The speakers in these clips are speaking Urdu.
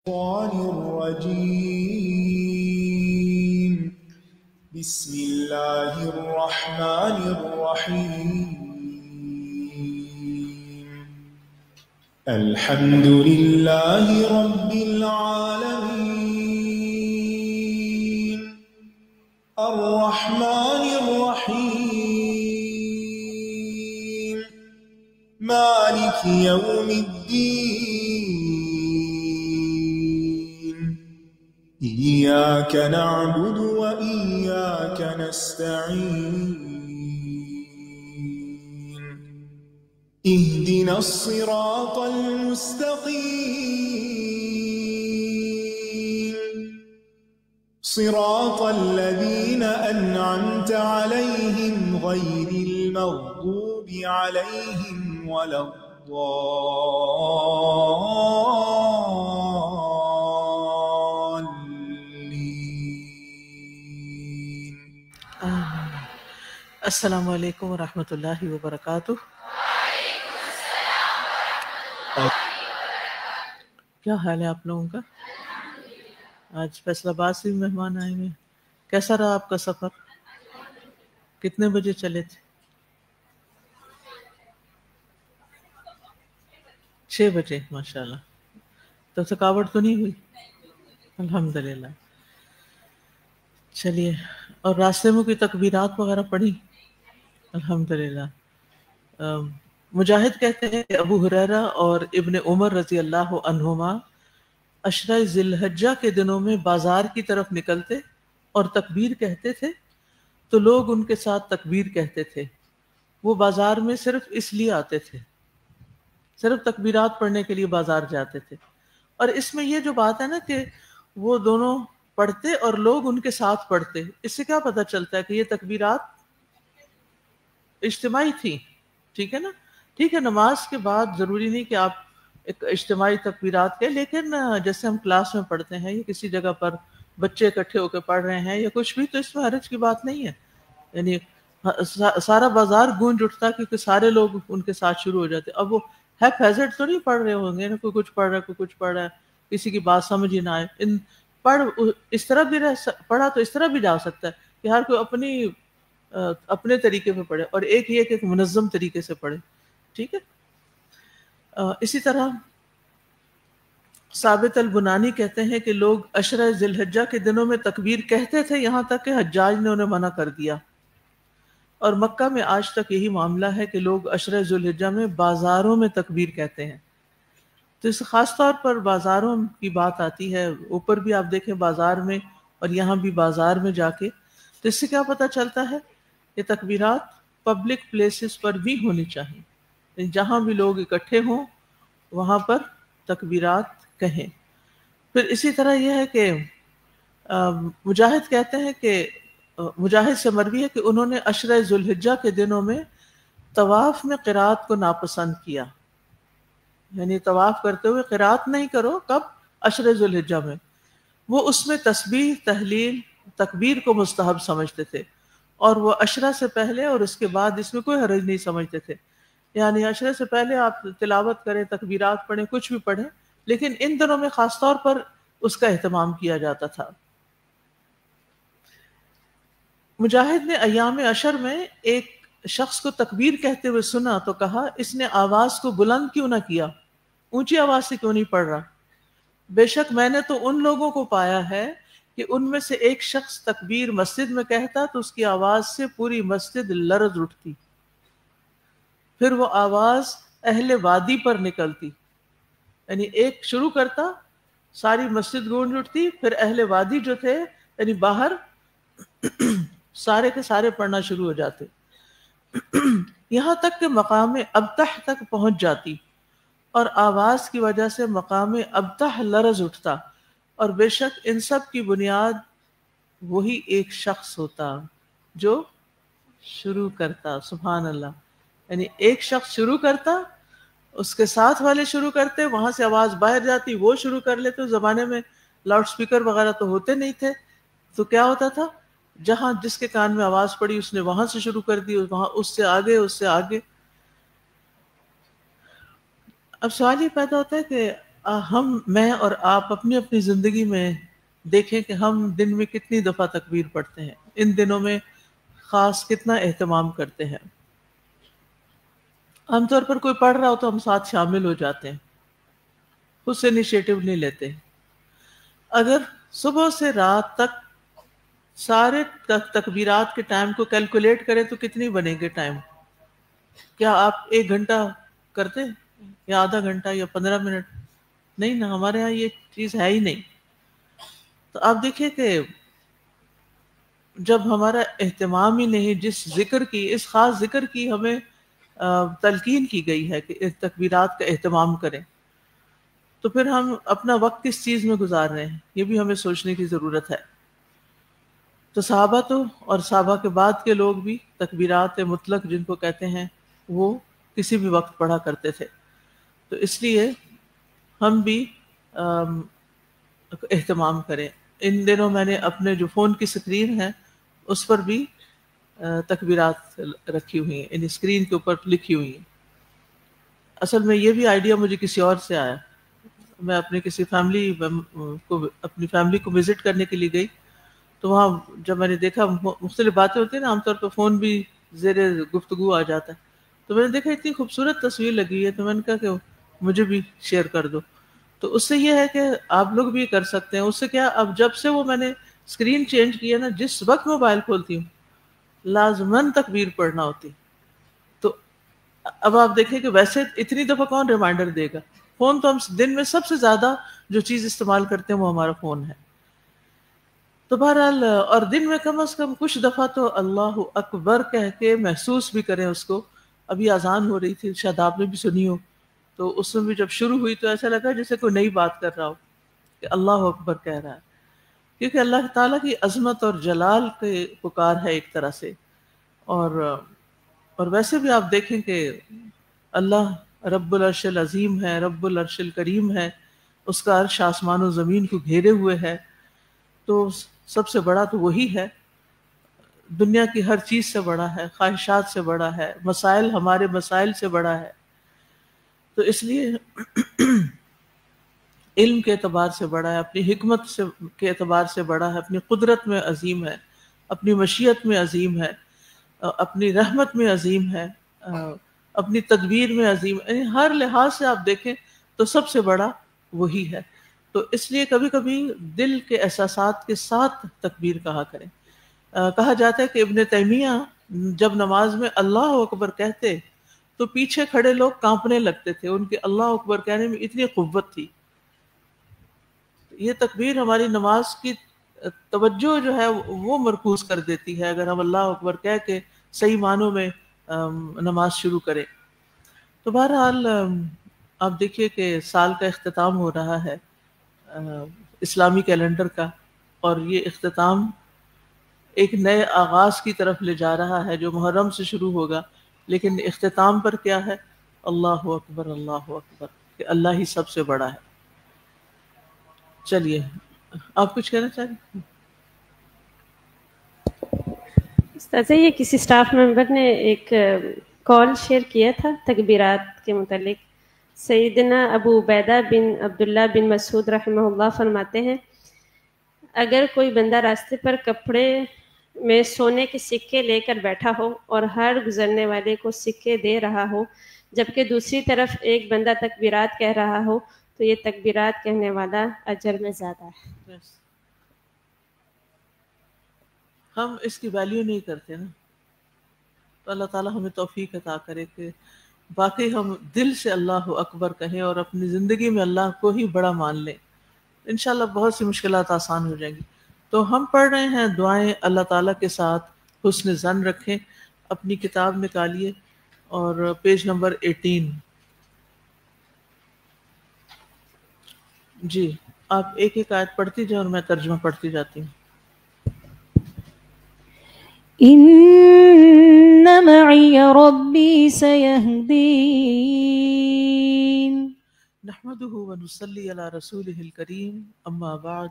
الشيطان الرجيم بسم الله الرحمن الرحيم الحمد لله رب العالمين الرحمن الرحيم مالك يوم الدين إياك نعبد وإياك نستعين اهدنا الصراط المستقيم صراط الذين أنعمت عليهم غير المغضوب عليهم ولا الضالين. السلام علیکم ورحمۃ اللہ وبرکاتہ. کیا حال ہے آپ لوگوں کا؟ آج فیصل آباد سے بھی مہمان آئے ہوئے. کیسا رہا آپ کا سفر؟ کتنے بجے چلے تھے؟ 6 بجے. ماشاء اللہ. تو تھکاوٹ تو نہیں ہوئی؟ الحمدللہ. چلیے. اور راستے میں کوئی تکبیرات وغیرہ پڑھی؟ الحمدللہ. مجاہد کہتے ہیں کہ ابو ہریرہ اور ابن عمر رضی اللہ عنہما عشرہ ذی الحجہ کے دنوں میں بازار کی طرف نکلتے اور تکبیر کہتے تھے تو لوگ ان کے ساتھ تکبیر کہتے تھے. وہ بازار میں صرف اس لیے آتے تھے، صرف تکبیرات پڑھنے کے لیے بازار جاتے تھے. اور اس میں یہ جو بات ہے نا کہ وہ دونوں پڑھتے اور لوگ ان کے ساتھ پڑھتے، اس سے کیا پتہ چلتا ہے کہ یہ تکبیرات اجتماعی تھی. ٹھیک ہے نا؟ ٹھیک ہے، نماز کے بعد ضروری نہیں کہ آپ ایک اجتماعی تکبیرات کے، لیکن جیسے ہم کلاس میں پڑھتے ہیں یا کسی جگہ پر بچے اکٹھے ہو کے پڑھ رہے ہیں یا کچھ بھی، تو اس میں حرج کی بات نہیں ہے. یعنی سارا بازار گونج اٹھتا کیونکہ سارے لوگ ان کے ساتھ شروع ہو جاتے. اب وہ ہیزرڈ تو نہیں پڑھ رہے ہوں گے نا، کوئی کچھ پڑھ رہا ہے کوئی کچھ پڑھ رہا ہے، کسی کی بات سمجھ ہی نہ آئے. پڑھ اس طرح بھی پڑھا تو اس طرح بھی جا سکتا ہے کہ ہر کوئی اپنے طریقے پہ پڑھے، اور ایک یہ کہ ایک منظم طریقے سے پڑھے. ٹھیک ہے. اسی طرح ثابت البنانی کہتے ہیں کہ لوگ عشرہ ذی الحجہ کے دنوں میں تکبیر کہتے تھے یہاں تک کہ حجاج نے انہیں منع کر دیا. اور مکہ میں آج تک یہی معاملہ ہے کہ لوگ عشرہ ذی الحجہ میں بازاروں میں تکبیر کہتے ہیں. تو اس خاص طور پر بازاروں کی بات آتی ہے. اوپر بھی آپ دیکھیں بازار میں، اور یہاں بھی بازار میں جا کے. تو اس سے کیا پتہ چلتا ہے کہ تکبیرات پبلک پلیسز پر بھی ہونی چاہیے. جہاں بھی لوگ اکٹھے ہوں وہاں پر تکبیرات کہیں. پھر اسی طرح یہ ہے کہ مجاہد کہتے ہیں کہ مجاہد سے مروی ہے کہ انہوں نے عشرہ ذی الحجہ کے دنوں میں طواف میں قرات کو ناپسند کیا. یعنی طواف کرتے ہوئے قرات نہیں کرو. کب؟ عشرہ ذی الحجہ میں. وہ اس میں تسبیح، تحلیل، تکبیر کو مستحب سمجھتے تھے، اور وہ عشرہ سے پہلے اور اس کے بعد اس میں کوئی حرج نہیں سمجھتے تھے. یعنی عشرہ سے پہلے آپ تلاوت کریں، تکبیرات پڑھیں، کچھ بھی پڑھیں، لیکن ان دنوں میں خاص طور پر اس کا اہتمام کیا جاتا تھا. مجاہد نے ایام عشر میں ایک شخص کو تکبیر کہتے ہوئے سنا تو کہا اس نے آواز کو بلند کیوں نہ کیا، اونچی آواز سے کیوں نہیں پڑھ رہا. بے شک میں نے تو ان لوگوں کو پایا ہے کہ ان میں سے ایک شخص تکبیر مسجد میں کہتا تو اس کی آواز سے پوری مسجد لرز اٹھتی، پھر وہ آواز اہل وادی پر نکلتی. یعنی ایک شروع کرتا، ساری مسجد گونج اٹھتی، پھر اہل وادی جو تھے یعنی باہر سارے کے سارے پڑھنا شروع ہو جاتے، یہاں تک کہ مقام ابتح تک پہنچ جاتی، اور آواز کی وجہ سے مقام ابتح لرز اٹھتا. اور بے شک ان سب کی بنیاد وہی ایک شخص ہوتا جو شروع کرتا. سبحان اللہ. یعنی ایک شخص شروع کرتا، اس کے ساتھ والے شروع کرتے، وہاں سے آواز باہر جاتی، وہ شروع کر لیتے. زمانے میں لاؤڈ سپیکر وغیرہ تو ہوتے نہیں تھے، تو کیا ہوتا تھا، جہاں جس کے کان میں آواز پڑی اس نے وہاں سے شروع کر دی، وہاں اس سے آگے اس سے آگے. اب سوال یہ پیدا ہوتا ہے کہ میں اور آپ اپنی اپنی زندگی میں دیکھیں کہ ہم دن میں کتنی دفعہ تکبیر پڑھتے ہیں، ان دنوں میں خاص کتنا اہتمام کرتے ہیں۔ عام طور پر کوئی پڑھ رہا ہو تو ہم ساتھ شامل ہو جاتے ہیں، خود سے انیشیٹو نہیں لیتے۔ اگر صبح سے رات تک سارے تکبیرات کے ٹائم کو کیلکولیٹ کریں تو کتنی بنے گے ٹائم؟ کیا آپ 1 گھنٹہ کرتے یا آدھا گھنٹہ یا 15 منٹ؟ نہیں نا، ہمارے ہاں یہ چیز ہے ہی نہیں۔ تو آپ دیکھیں کہ جب ہمارا اہتمام ہی نہیں، جس ذکر کی، اس خاص ذکر کی ہمیں تلقین کی گئی ہے کہ اس تکبیرات کا اہتمام کریں، تو پھر ہم اپنا وقت کس چیز میں گزار رہے ہیں، یہ بھی ہمیں سوچنے کی ضرورت ہے۔ تو صحابہ تو اور صحابہ کے بعد کے لوگ بھی تکبیرات مطلق جن کو کہتے ہیں وہ کسی بھی وقت پڑھا کرتے تھے۔ تو اس لیے ہم بھی اہتمام کریں۔ ان دنوں میں نے اپنے جو فون کی سکرین ہے اس پر بھی تکبیرات رکھی ہوئی ہیں، ان اسکرین کے اوپر لکھی ہوئی ہیں۔ اصل میں یہ بھی آئیڈیا مجھے کسی اور سے آیا۔ میں اپنے کسی اپنی فیملی کو وزٹ کرنے کے لیے گئی، تو وہاں جب میں نے دیکھا مختلف باتیں ہوتی ہیں نا، عام طور پہ فون بھی زیر گفتگو آ جاتا ہے، تو میں نے دیکھا اتنی خوبصورت تصویر لگی ہے، تو میں نے کہا کہ مجھے بھی شیئر کر دو۔ تو اس سے یہ ہے کہ آپ لوگ بھی کر سکتے ہیں۔ اس سے کیا، اب جب سے وہ میں نے اسکرین چینج کی ہے نا، جس وقت موبائل کھولتی ہوں لازماً تکبیر پڑھنا ہوتی۔ تو اب آپ دیکھیں کہ ویسے اتنی دفعہ کون ریمائنڈر دے گا؟ فون تو ہم دن میں سب سے زیادہ جو چیز استعمال کرتے ہیں وہ ہمارا فون ہے۔ تو بہرحال، اور دن میں کم از کم کچھ دفعہ تو اللہ اکبر کہہ کے محسوس بھی کریں اس کو۔ ابھی اذان ہو رہی تھی، شاید آپ نے بھی سنی ہو، تو اس میں بھی جب شروع ہوئی تو ایسا لگا جیسے کوئی نئی بات کر رہا ہو کہ اللہ اکبر کہہ رہا ہے، کیونکہ اللہ تعالیٰ کی عظمت اور جلال کے پکار ہے ایک طرح سے۔ اور ویسے بھی آپ دیکھیں کہ اللہ رب العرش العظیم ہے، رب العرش الکریم ہے، اس کا عرش آسمان و زمین کو گھیرے ہوئے ہے، تو سب سے بڑا تو وہی ہے، دنیا کی ہر چیز سے بڑا ہے، خواہشات سے بڑا ہے، مسائل ہمارے مسائل سے بڑا ہے۔ تو اس لیے علم کے اعتبار سے بڑا ہے، اپنی حکمت کے اعتبار سے بڑا ہے، اپنی قدرت میں عظیم ہے، اپنی مشیت میں عظیم ہے، اپنی رحمت میں عظیم ہے، اپنی تدبیر میں عظیم ہے، یعنی ہر لحاظ سے آپ دیکھیں تو سب سے بڑا وہی ہے۔ تو اس لیے کبھی کبھی دل کے احساسات کے ساتھ تکبیر کہا کریں۔ کہا جاتا ہے کہ ابن تیمیہ جب نماز میں اللہ اکبر کہتے تو پیچھے کھڑے لوگ کانپنے لگتے تھے، ان کے اللہ اکبر کہنے میں اتنی قوت تھی۔ یہ تکبیر ہماری نماز کی توجہ جو ہے وہ مرکوز کر دیتی ہے، اگر ہم اللہ اکبر کہہ کے صحیح معنوں میں نماز شروع کریں۔ تو بہرحال آپ دیکھیے کہ سال کا اختتام ہو رہا ہے اسلامی کیلنڈر کا، اور یہ اختتام ایک نئے آغاز کی طرف لے جا رہا ہے جو محرم سے شروع ہوگا، لیکن اختتام پر کیا ہے؟ اللہ اکبر، کہ اللہ ہی سب سے بڑا ہے۔ چلیے، آپ کچھ کہنا چاہیں؟ استاذہ، یہ کسی سٹاف ممبر نے ایک کال شیئر کیا تھا تکبیرات کے متعلق۔ سیدنا ابو عبیدہ بن عبداللہ بن مسعود رحمہ اللہ فرماتے ہیں، اگر کوئی بندہ راستے پر کپڑے میں سونے کے سکے لے کر بیٹھا ہو اور ہر گزرنے والے کو سکے دے رہا ہو، جبکہ دوسری طرف ایک بندہ تکبیرات کہہ رہا ہو، تو یہ تکبیرات کہنے والا اجر میں زیادہ ہے۔ ہم اس کی ویلیو نہیں کرتے نا، تو اللہ تعالیٰ ہمیں توفیق عطا کرے کہ باقی ہم دل سے اللہ اکبر کہیں اور اپنی زندگی میں اللہ کو ہی بڑا مان لیں، انشاءاللہ بہت سی مشکلات آسان ہو جائیں گی۔ تو ہم پڑھ رہے ہیں دعائیں اللہ تعالیٰ کے ساتھ حسن ظن رکھیں۔ اپنی کتاب نکالیے اور پیج نمبر 18۔ جی، آپ ایک ایک آیت پڑھتی جائیں اور میں ترجمہ پڑھتی جاتی ہوں۔ إن معي ربي سيهدين نحمده ونصلي على رسوله الكريم، أما بعد،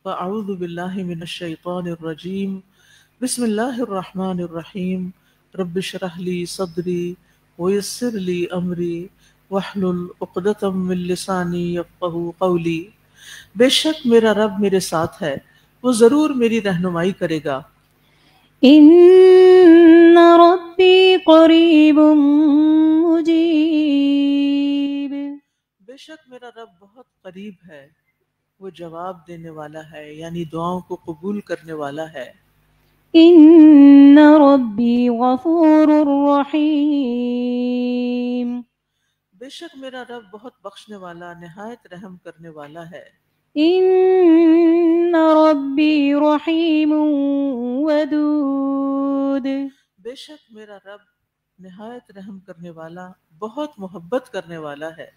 فأعوذ بالله من الشيطان الرجيم، بسم الله الرحمن الرحيم، رب اشرح لي صدري ويسر لي أمري واحلل عقدۃ من لسانی یفقہوا قولی. بے شک میرا رب میرے ساتھ ہے، وہ ضرور میری رہنمائی کرے گا. ان ربی قریب مجیب. بے شک میرا رب بہت قریب ہے، وہ جواب دینے والا ہے، یعنی دعاؤں کو قبول کرنے والا ہے. ان ربی غفور رحیم. بے شک میرا رب بہت بخشنے والا، نہایت رحم کرنے والا ہے. ان ربی رحیم ودود. بے شک میرا رب نہایت رحم کرنے والا، بہت محبت کرنے والا ہے.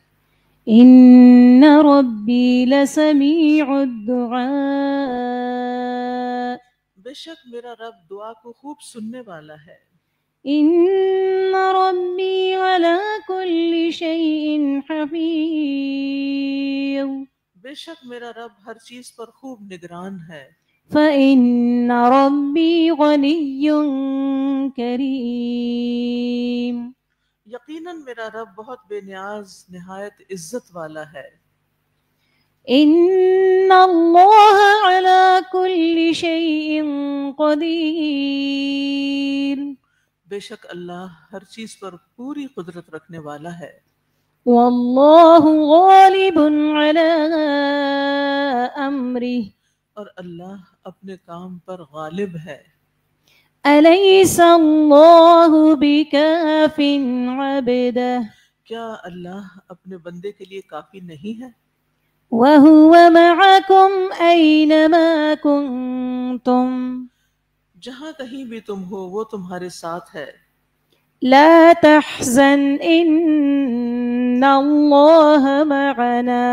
ان ربی لسمیع الدعاء. بے شک میرا رب دعا کو خوب سننے والا ہے. ان ربی علی کل شیء حفیظ. بے شک میرا رب ہر چیز پر خوب نگران ہے. فإن ربی غنی کریم. یقیناً میرا رب بہت بے نیاز، نہایت عزت والا ہے. ان اللہ علی کل شیء قدیر. بے شک اللہ ہر چیز پر پوری قدرت رکھنے والا ہے. واللہ غالب علی امرہ. اور اللہ اپنے کام پر غالب ہے. الیس اللہ بکاف عبدہ. کیا اللہ اپنے بندے کے لیے کافی نہیں ہے؟ وہو معکم اینما کنتم. جہاں کہیں بھی تم ہو وہ تمہارے ساتھ ہے. لا تحزن ان اللہ معنا.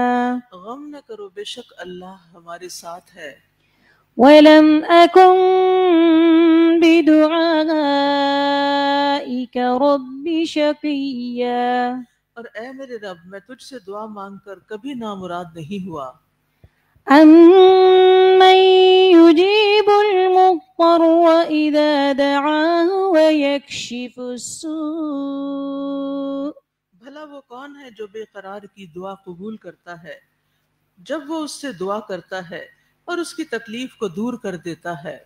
غم نہ کرو، بے شک اللہ ہمارے ساتھ ہے. ولم اکن بدعائک رب شقیا. اور اے میرے رب میں تجھ سے دعا مانگ کر کبھی نامراد نہیں ہوا. امن یجیب المضطر اذا دعاہ ویکشف السوء. بھلا وہ کون ہے جو بے قرار کی دعا قبول کرتا ہے جب وہ اس سے دعا کرتا ہے اور اس کی تکلیف کو دور کر دیتا ہے.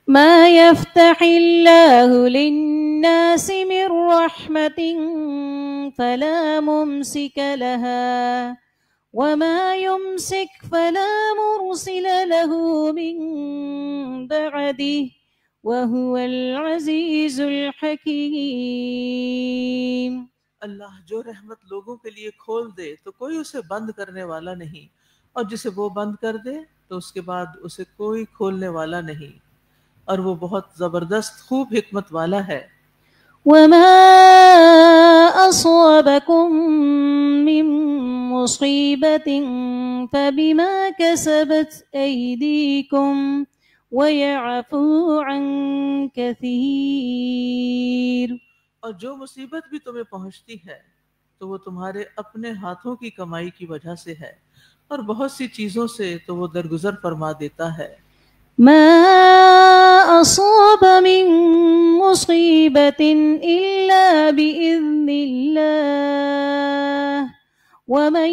ما يفتح اللہ للناس من رحمت فلا ممسک لها وما يمسك فلا مرسل له من بعده وهو العزیز الحکیم. اللہ جو رحمت لوگوں کے لیے کھول دے تو کوئی اسے بند کرنے والا نہیں، اور جسے وہ بند کر دے تو اس کے بعد اسے کوئی کھولنے والا نہیں، اور وہ بہت زبردست خوب حکمت والا ہے. وما اصابكم من مصیبت فبما كسبت ایدیکم ويعفو عن كثير. اور جو مصیبت بھی تمہیں پہنچتی ہے تو وہ تمہارے اپنے ہاتھوں کی کمائی کی وجہ سے ہے، اور بہت سی چیزوں سے تو وہ درگزر فرما دیتا ہے. ما اصاب من مصیبت الا باذن اللہ ومن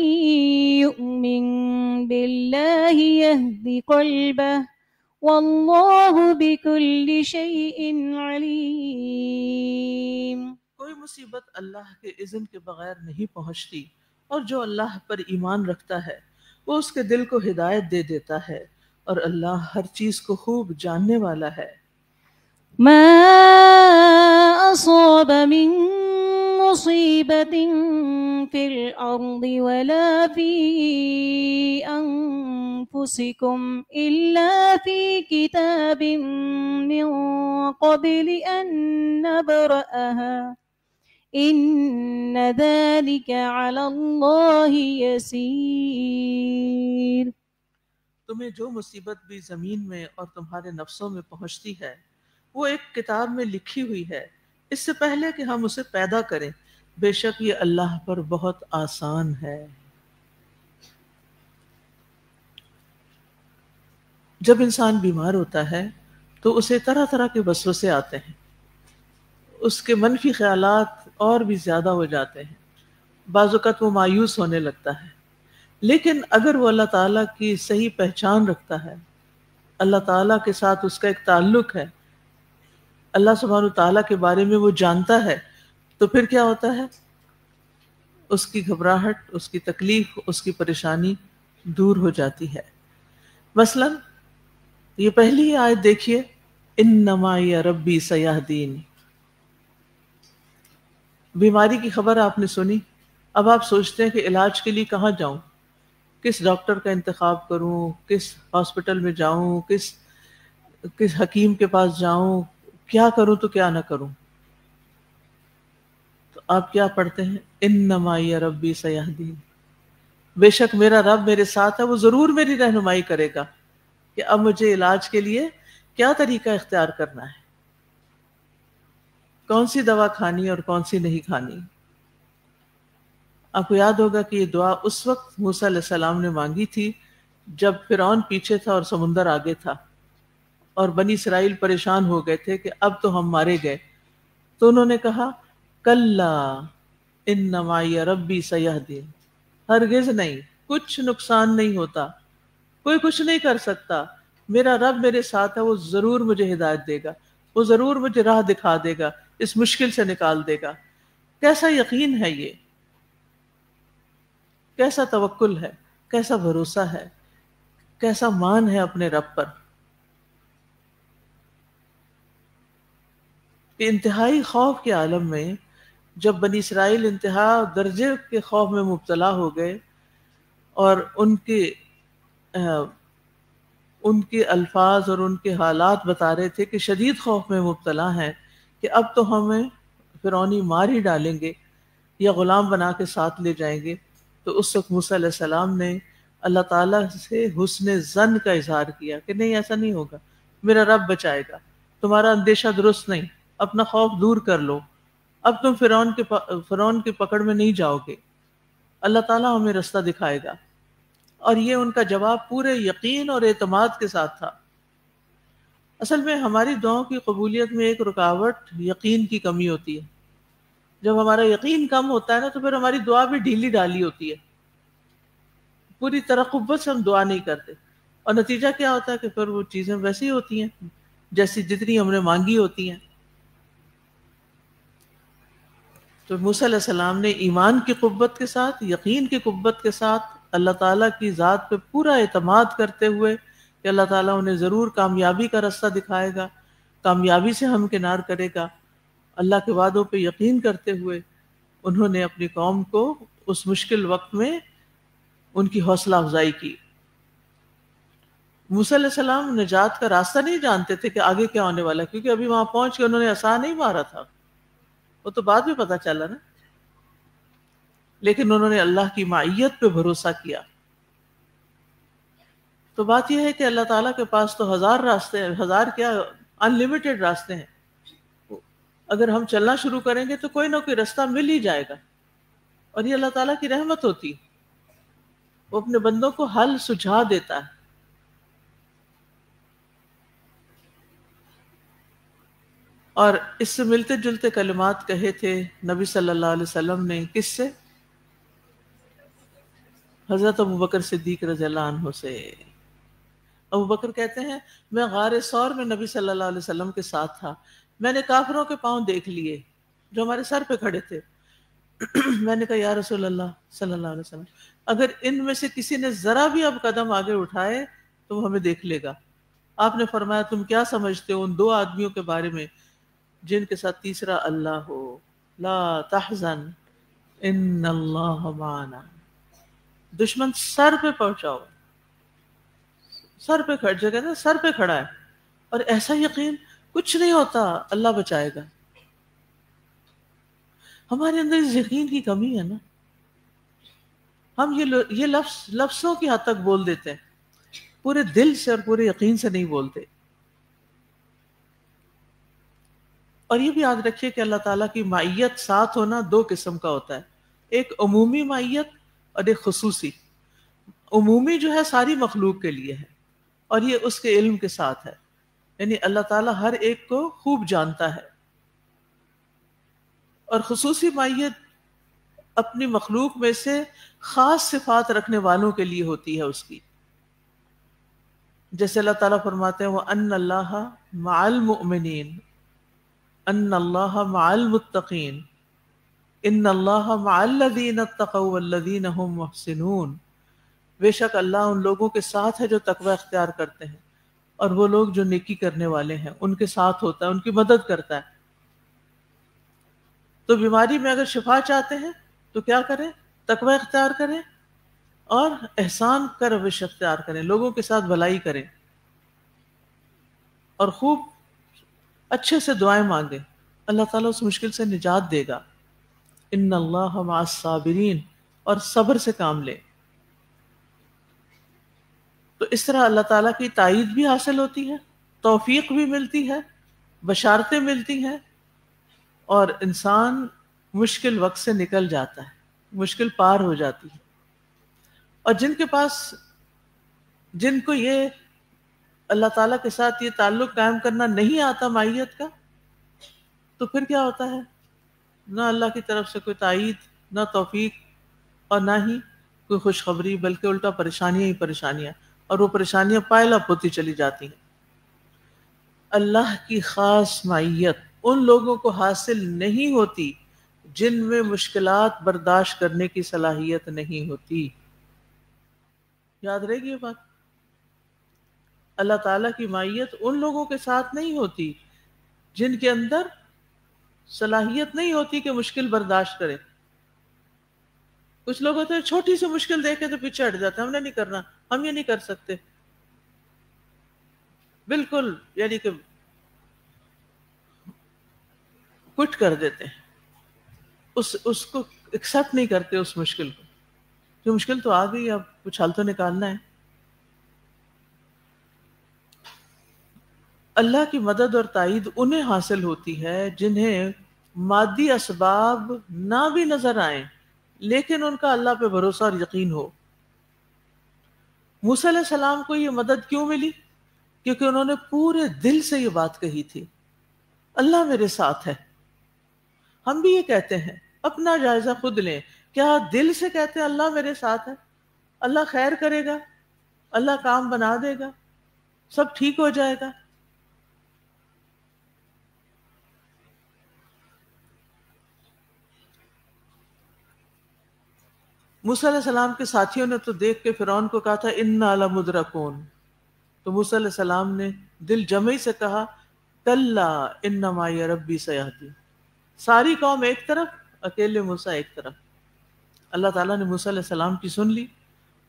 یؤمن باللہ یہد قلبہ واللہ بکل شیء علیم. کوئی مصیبت اللہ کے اذن کے بغیر نہیں پہنچتی، اور جو اللہ پر ایمان رکھتا ہے وہ اس کے دل کو ہدایت دے دیتا ہے، اور اللہ ہر چیز کو خوب جاننے والا ہے. ما اصاب من مصیبت فی الارض ولا فی انفسکم الا فی کتاب من قبل ان نبرأها ان ذلك علی اللہ یسیر. تمہیں جو مصیبت بھی زمین میں اور تمہارے نفسوں میں پہنچتی ہے وہ ایک کتاب میں لکھی ہوئی ہے اس سے پہلے کہ ہم اسے پیدا کریں، بے شک یہ اللہ پر بہت آسان ہے. جب انسان بیمار ہوتا ہے تو اسے طرح طرح کے وسوسے آتے ہیں، اس کے منفی خیالات اور بھی زیادہ ہو جاتے ہیں، بعض اوقات وہ مایوس ہونے لگتا ہے. لیکن اگر وہ اللہ تعالیٰ کی صحیح پہچان رکھتا ہے، اللہ تعالیٰ کے ساتھ اس کا ایک تعلق ہے، اللہ سبحانہ تعالیٰ کے بارے میں وہ جانتا ہے، تو پھر کیا ہوتا ہے؟ اس کی گھبراہٹ، اس کی تکلیف، اس کی پریشانی دور ہو جاتی ہے. مثلا یہ پہلی آیت دیکھیے، انما معی ربی سیہدین. بیماری کی خبر آپ نے سنی، اب آپ سوچتے ہیں کہ علاج کے لیے کہاں جاؤں، کس ڈاکٹر کا انتخاب کروں، کس ہاسپٹل میں جاؤں، کس حکیم کے پاس جاؤں، کیا کروں تو کیا نہ کروں. تو آپ کیا پڑھتے ہیں؟ انما معی ربی سیہدین. بے شک میرا رب میرے ساتھ ہے، وہ ضرور میری رہنمائی کرے گا کہ اب مجھے علاج کے لیے کیا طریقہ اختیار کرنا ہے، کون سی دوا کھانی اور کون سی نہیں کھانی. آپ کو یاد ہوگا کہ یہ دعا اس وقت موسیٰ علیہ السلام نے مانگی تھی جب فرعون پیچھے تھا اور سمندر آگے تھا، اور بنی اسرائیل پریشان ہو گئے تھے کہ اب تو ہم مارے گئے. تو انہوں نے کہا کلا ان معی ربی سیہدین. ہرگز نہیں، کچھ نقصان نہیں ہوتا، کوئی کچھ نہیں کر سکتا، میرا رب میرے ساتھ ہے، وہ ضرور مجھے ہدایت دے گا، وہ ضرور مجھے راہ دکھا دے گا، اس مشکل سے نکال دے گا. کیسا یقین ہے یہ، کیسا توکل ہے، کیسا بھروسہ ہے، کیسا مان ہے اپنے رب پر. کہ انتہائی خوف کے عالم میں جب بنی اسرائیل انتہا درجے کے خوف میں مبتلا ہو گئے اور ان کے الفاظ اور ان کے حالات بتا رہے تھے کہ شدید خوف میں مبتلا ہیں کہ اب تو ہمیں فرعونی مار ہی ڈالیں گے یا غلام بنا کے ساتھ لے جائیں گے، تو اس وقت موسیٰ علیہ السلام نے اللہ تعالیٰ سے حسن ظن کا اظہار کیا کہ نہیں، ایسا نہیں ہوگا، میرا رب بچائے گا، تمہارا اندیشہ درست نہیں، اپنا خوف دور کر لو، اب تم فرعون کی پکڑ میں نہیں جاؤ گے، اللہ تعالیٰ ہمیں راستہ دکھائے گا. اور یہ ان کا جواب پورے یقین اور اعتماد کے ساتھ تھا. اصل میں ہماری دعاؤں کی قبولیت میں ایک رکاوٹ یقین کی کمی ہوتی ہے. جب ہمارا یقین کم ہوتا ہے نا تو پھر ہماری دعا بھی ڈھیلی ڈالی ہوتی ہے، پوری طرح قوت سے ہم دعا نہیں کرتے، اور نتیجہ کیا ہوتا ہے کہ پھر وہ چیزیں ویسی ہوتی ہیں جیسی جتنی ہم نے مانگی ہوتی ہیں. تو موسیٰ علیہ السلام نے ایمان کی قوت کے ساتھ، یقین کی قوت کے ساتھ، اللہ تعالیٰ کی ذات پہ پورا اعتماد کرتے ہوئے کہ اللہ تعالیٰ انہیں ضرور کامیابی کا راستہ دکھائے گا، کامیابی سے ہمکنار کرے گا، اللہ کے وعدوں پہ یقین کرتے ہوئے انہوں نے اپنی قوم کو اس مشکل وقت میں ان کی حوصلہ افزائی کی. موسیٰ علیہ السلام نجات کا راستہ نہیں جانتے تھے کہ آگے کیا ہونے والا، کیونکہ ابھی وہاں پہنچ کے انہوں نے عصا نہیں مارا تھا، وہ تو بعد میں پتہ چلا نا. لیکن انہوں نے اللہ کی معیت پہ بھروسہ کیا. تو بات یہ ہے کہ اللہ تعالیٰ کے پاس تو ہزار راستے ہیں، ہزار کیا، انلیمیٹڈ راستے ہیں. اگر ہم چلنا شروع کریں گے تو کوئی نہ کوئی راستہ مل ہی جائے گا، اور یہ اللہ تعالیٰ کی رحمت ہوتی، وہ اپنے بندوں کو حل سجھا دیتا ہے. اور اس سے ملتے جلتے کلمات کہے تھے نبی صلی اللہ علیہ وسلم نے، کس سے؟ حضرت ابوبکر صدیق رضی اللہ عنہ سے. ابوبکر کہتے ہیں میں غار ثور میں نبی صلی اللہ علیہ وسلم کے ساتھ تھا، میں نے کافروں کے پاؤں دیکھ لیے جو ہمارے سر پہ کھڑے تھے. میں نے کہا یا رسول اللہ صلی اللہ علیہ وسلم، اگر ان میں سے کسی نے ذرا بھی اب قدم آگے اٹھائے تو وہ ہمیں دیکھ لے گا. آپ نے فرمایا تم کیا سمجھتے ہو ان دو آدمیوں کے بارے میں جن کے ساتھ تیسرا اللہ ہو؟ لا تحزن ان اللہ معنا. دشمن سر پہ پہنچاؤ، سر پہ کھڑ جگہ نا، سر پہ کھڑا ہے، اور ایسا یقین کچھ نہیں ہوتا، اللہ بچائے گا. ہمارے اندر اس یقین کی کمی ہے نا، ہم یہ لفظوں کی حد تک بول دیتے ہیں، پورے دل سے اور پورے یقین سے نہیں بولتے. اور یہ بھی یاد رکھیے کہ اللہ تعالیٰ کی معیت ساتھ ہونا دو قسم کا ہوتا ہے، ایک عمومی معیت اور ایک خصوصی. عمومی جو ہے ساری مخلوق کے لیے ہے، اور یہ اس کے علم کے ساتھ ہے، یعنی اللہ تعالیٰ ہر ایک کو خوب جانتا ہے. اور خصوصی معیت اپنی مخلوق میں سے خاص صفات رکھنے والوں کے لیے ہوتی ہے اس کی. جیسے اللہ تعالیٰ فرماتے ہیں وَأَنَّ اللَّهَ مَعَ الْمُؤْمِنِينَ أَنَّ اللَّهَ مَعَ الْمُتَّقِينَ إِنَّ اللَّهَ مَعَ الَّذِينَ اتَّقَوْا وَالَّذِينَ هُمْ مُحْسِنُونَ. بے شک اللہ ان لوگوں کے ساتھ ہے جو تقوی اختیار کرتے ہیں، اور وہ لوگ جو نیکی کرنے والے ہیں ان کے ساتھ ہوتا ہے، ان کی مدد کرتا ہے. تو بیماری میں اگر شفا چاہتے ہیں تو کیا کریں؟ تقوی اختیار کریں اور احسان کا روش اختیار کریں، لوگوں کے ساتھ بھلائی کریں اور خوب اچھے سے دعائیں مانگیں. اللہ تعالیٰ اس مشکل سے نجات دے گا. ان اللہ مع الصابرین، اور صبر سے کام لیں. تو اس طرح اللہ تعالیٰ کی تائید بھی حاصل ہوتی ہے، توفیق بھی ملتی ہے، بشارتیں ملتی ہیں، اور انسان مشکل وقت سے نکل جاتا ہے، مشکل پار ہو جاتی ہے. اور جن کو یہ اللہ تعالیٰ کے ساتھ یہ تعلق قائم کرنا نہیں آتا معیت کا، تو پھر کیا ہوتا ہے؟ نہ اللہ کی طرف سے کوئی تائید، نہ توفیق، اور نہ ہی کوئی خوشخبری، بلکہ الٹا پریشانیاں ہی پریشانیاں، اور وہ پریشانیاں پائل اپ ہوتی چلی جاتی ہیں. اللہ کی خاص معیت ان لوگوں کو حاصل نہیں ہوتی جن میں مشکلات برداشت کرنے کی صلاحیت نہیں ہوتی. یاد رہے گی یہ بات؟ اللہ تعالیٰ کی معیت ان لوگوں کے ساتھ نہیں ہوتی جن کے اندر صلاحیت نہیں ہوتی کہ مشکل برداشت کرے. کچھ لوگ ہوتے ہیں چھوٹی سی مشکل دیکھے تو پیچھے ہٹ جاتے ہیں، ہم نے نہیں کرنا، ہم یہ نہیں کر سکتے، بالکل یعنی کہ کٹ کر دیتے ہیں، اس کو ایکسپٹ نہیں کرتے اس مشکل کو. جو مشکل تو آ گئی، اب کچھ حل تو نکالنا ہے. اللہ کی مدد اور تائید انہیں حاصل ہوتی ہے جنہیں مادی اسباب نہ بھی نظر آئیں لیکن ان کا اللہ پہ بھروسہ اور یقین ہو. موسیٰ علیہ السلام کو یہ مدد کیوں ملی؟ کیونکہ انہوں نے پورے دل سے یہ بات کہی تھی، اللہ میرے ساتھ ہے. ہم بھی یہ کہتے ہیں، اپنا جائزہ خود لیں، کیا دل سے کہتے ہیں اللہ میرے ساتھ ہے، اللہ خیر کرے گا، اللہ کام بنا دے گا، سب ٹھیک ہو جائے گا؟ موسیٰ علیہ السلام کے ساتھیوں نے تو دیکھ کے فرعون کو کہا تھا انا لمدرکون، تو موسیٰ علیہ السلام نے دل جمعی سے کہا کلا ان معی ربی سیہدین. ساری قوم ایک طرف، اکیلے موسیٰ ایک طرف. اللہ تعالیٰ نے موسیٰ علیہ السلام کی سن لی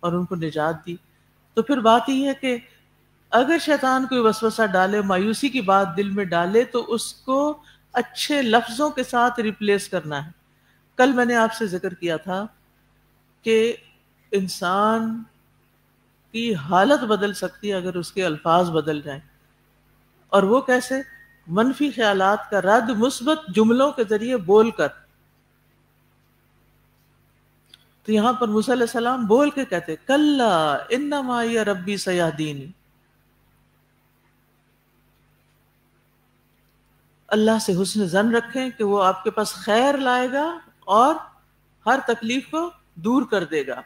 اور ان کو نجات دی. تو پھر بات یہ ہے کہ اگر شیطان کوئی وسوسہ ڈالے، مایوسی کی بات دل میں ڈالے، تو اس کو اچھے لفظوں کے ساتھ ریپلیس کرنا ہے. کل میں نے آپ سے ذکر کیا تھا کہ انسان کی حالت بدل سکتی ہے اگر اس کے الفاظ بدل جائیں. اور وہ کیسے؟ منفی خیالات کا رد مثبت جملوں کے ذریعے بول کر. تو یہاں پر موسیٰ علیہ السلام بول کے کہتے کلا ان معی ربی سیہدین. اللہ سے حسن ظن رکھیں کہ وہ آپ کے پاس خیر لائے گا اور ہر تکلیف کو دور کر دے گا.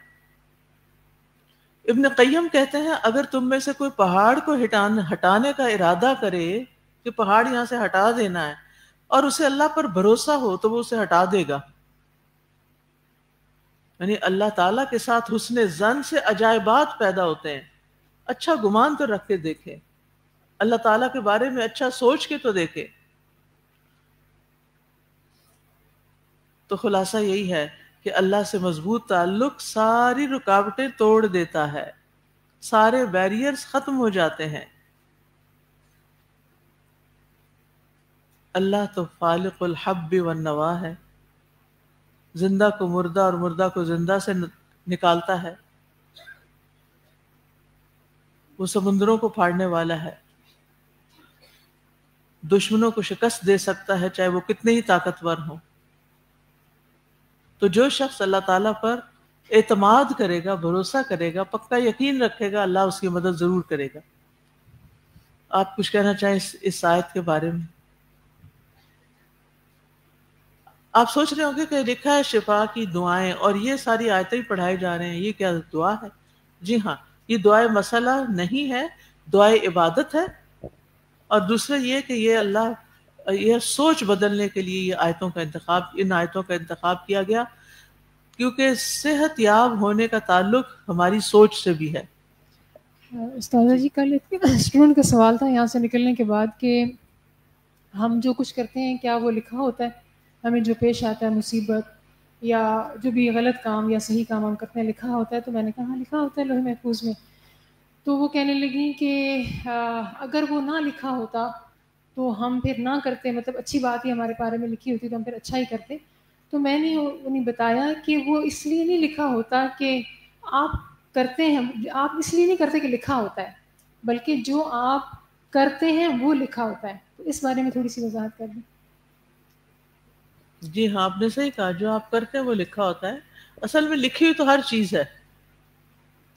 ابن قیم کہتے ہیں اگر تم میں سے کوئی پہاڑ کو ہٹانے کا ارادہ کرے کہ پہاڑ یہاں سے ہٹا دینا ہے اور اسے اللہ پر بھروسہ ہو تو وہ اسے ہٹا دے گا. یعنی اللہ تعالیٰ کے ساتھ حسن ظن سے عجائبات پیدا ہوتے ہیں. اچھا گمان تو رکھ کے دیکھے، اللہ تعالیٰ کے بارے میں اچھا سوچ کے تو دیکھے. تو خلاصہ یہی ہے کہ اللہ سے مضبوط تعلق ساری رکاوٹیں توڑ دیتا ہے، سارے بیریئرز ختم ہو جاتے ہیں. اللہ تو فالق الحب والنوا ہے، زندہ کو مردہ اور مردہ کو زندہ سے نکالتا ہے. وہ سمندروں کو پھاڑنے والا ہے، دشمنوں کو شکست دے سکتا ہے چاہے وہ کتنے ہی طاقتور ہوں. تو جو شخص اللہ تعالیٰ پر اعتماد کرے گا، بھروسہ کرے گا، پکا یقین رکھے گا، اللہ اس کی مدد ضرور کرے گا. آپ کچھ کہنا چاہیں اس آیت کے بارے میں؟ آپ سوچ رہے ہوں گے کہ لکھا ہے شفا کی دعائیں اور یہ ساری آیتیں ہی پڑھائی جا رہے ہیں، یہ کیا دعا ہے؟ جی ہاں، یہ دعائے مسئلہ نہیں ہے، دعائے عبادت ہے. اور دوسرا یہ کہ یہ اللہ یہ سوچ بدلنے کے لیے یہ آیتوں کا انتخاب، ان آیتوں کا انتخاب کیا گیا، کیونکہ صحت یاب ہونے کا تعلق ہماری سوچ سے بھی ہے. استاذہ جی کل ایک اسٹوڈنٹ کا سوال تھا یہاں سے نکلنے کے بعد کہ ہم جو کچھ کرتے ہیں کیا وہ لکھا ہوتا ہے، ہمیں جو پیش آتا ہے مصیبت یا جو بھی غلط کام یا صحیح کام ہم کرتے ہیں لکھا ہوتا ہے؟ تو میں نے کہا ہاں لکھا ہوتا ہے لوح محفوظ میں. تو وہ کہنے لگی کہ اگر وہ نہ لکھا ہوتا تو ہم پھر نہ کرتے، مطلب اچھی بات ہی ہمارے بارے میں لکھی ہوتی تو ہم پھر اچھا ہی کرتے. تو میں نے انہیں بتایا کہ وہ اس لیے نہیں لکھا ہوتا کہ آپ کرتے ہیں، آپ اس لیے نہیں کرتے کہ لکھا ہوتا ہے، بلکہ جو آپ کرتے ہیں وہ لکھا ہوتا ہے. تو اس بارے میں تھوڑی سی وضاحت کر دیں. جی ہاں، آپ نے صحیح کہا، جو آپ کرتے ہیں وہ لکھا ہوتا ہے. اصل میں لکھی ہوئی تو ہر چیز ہے.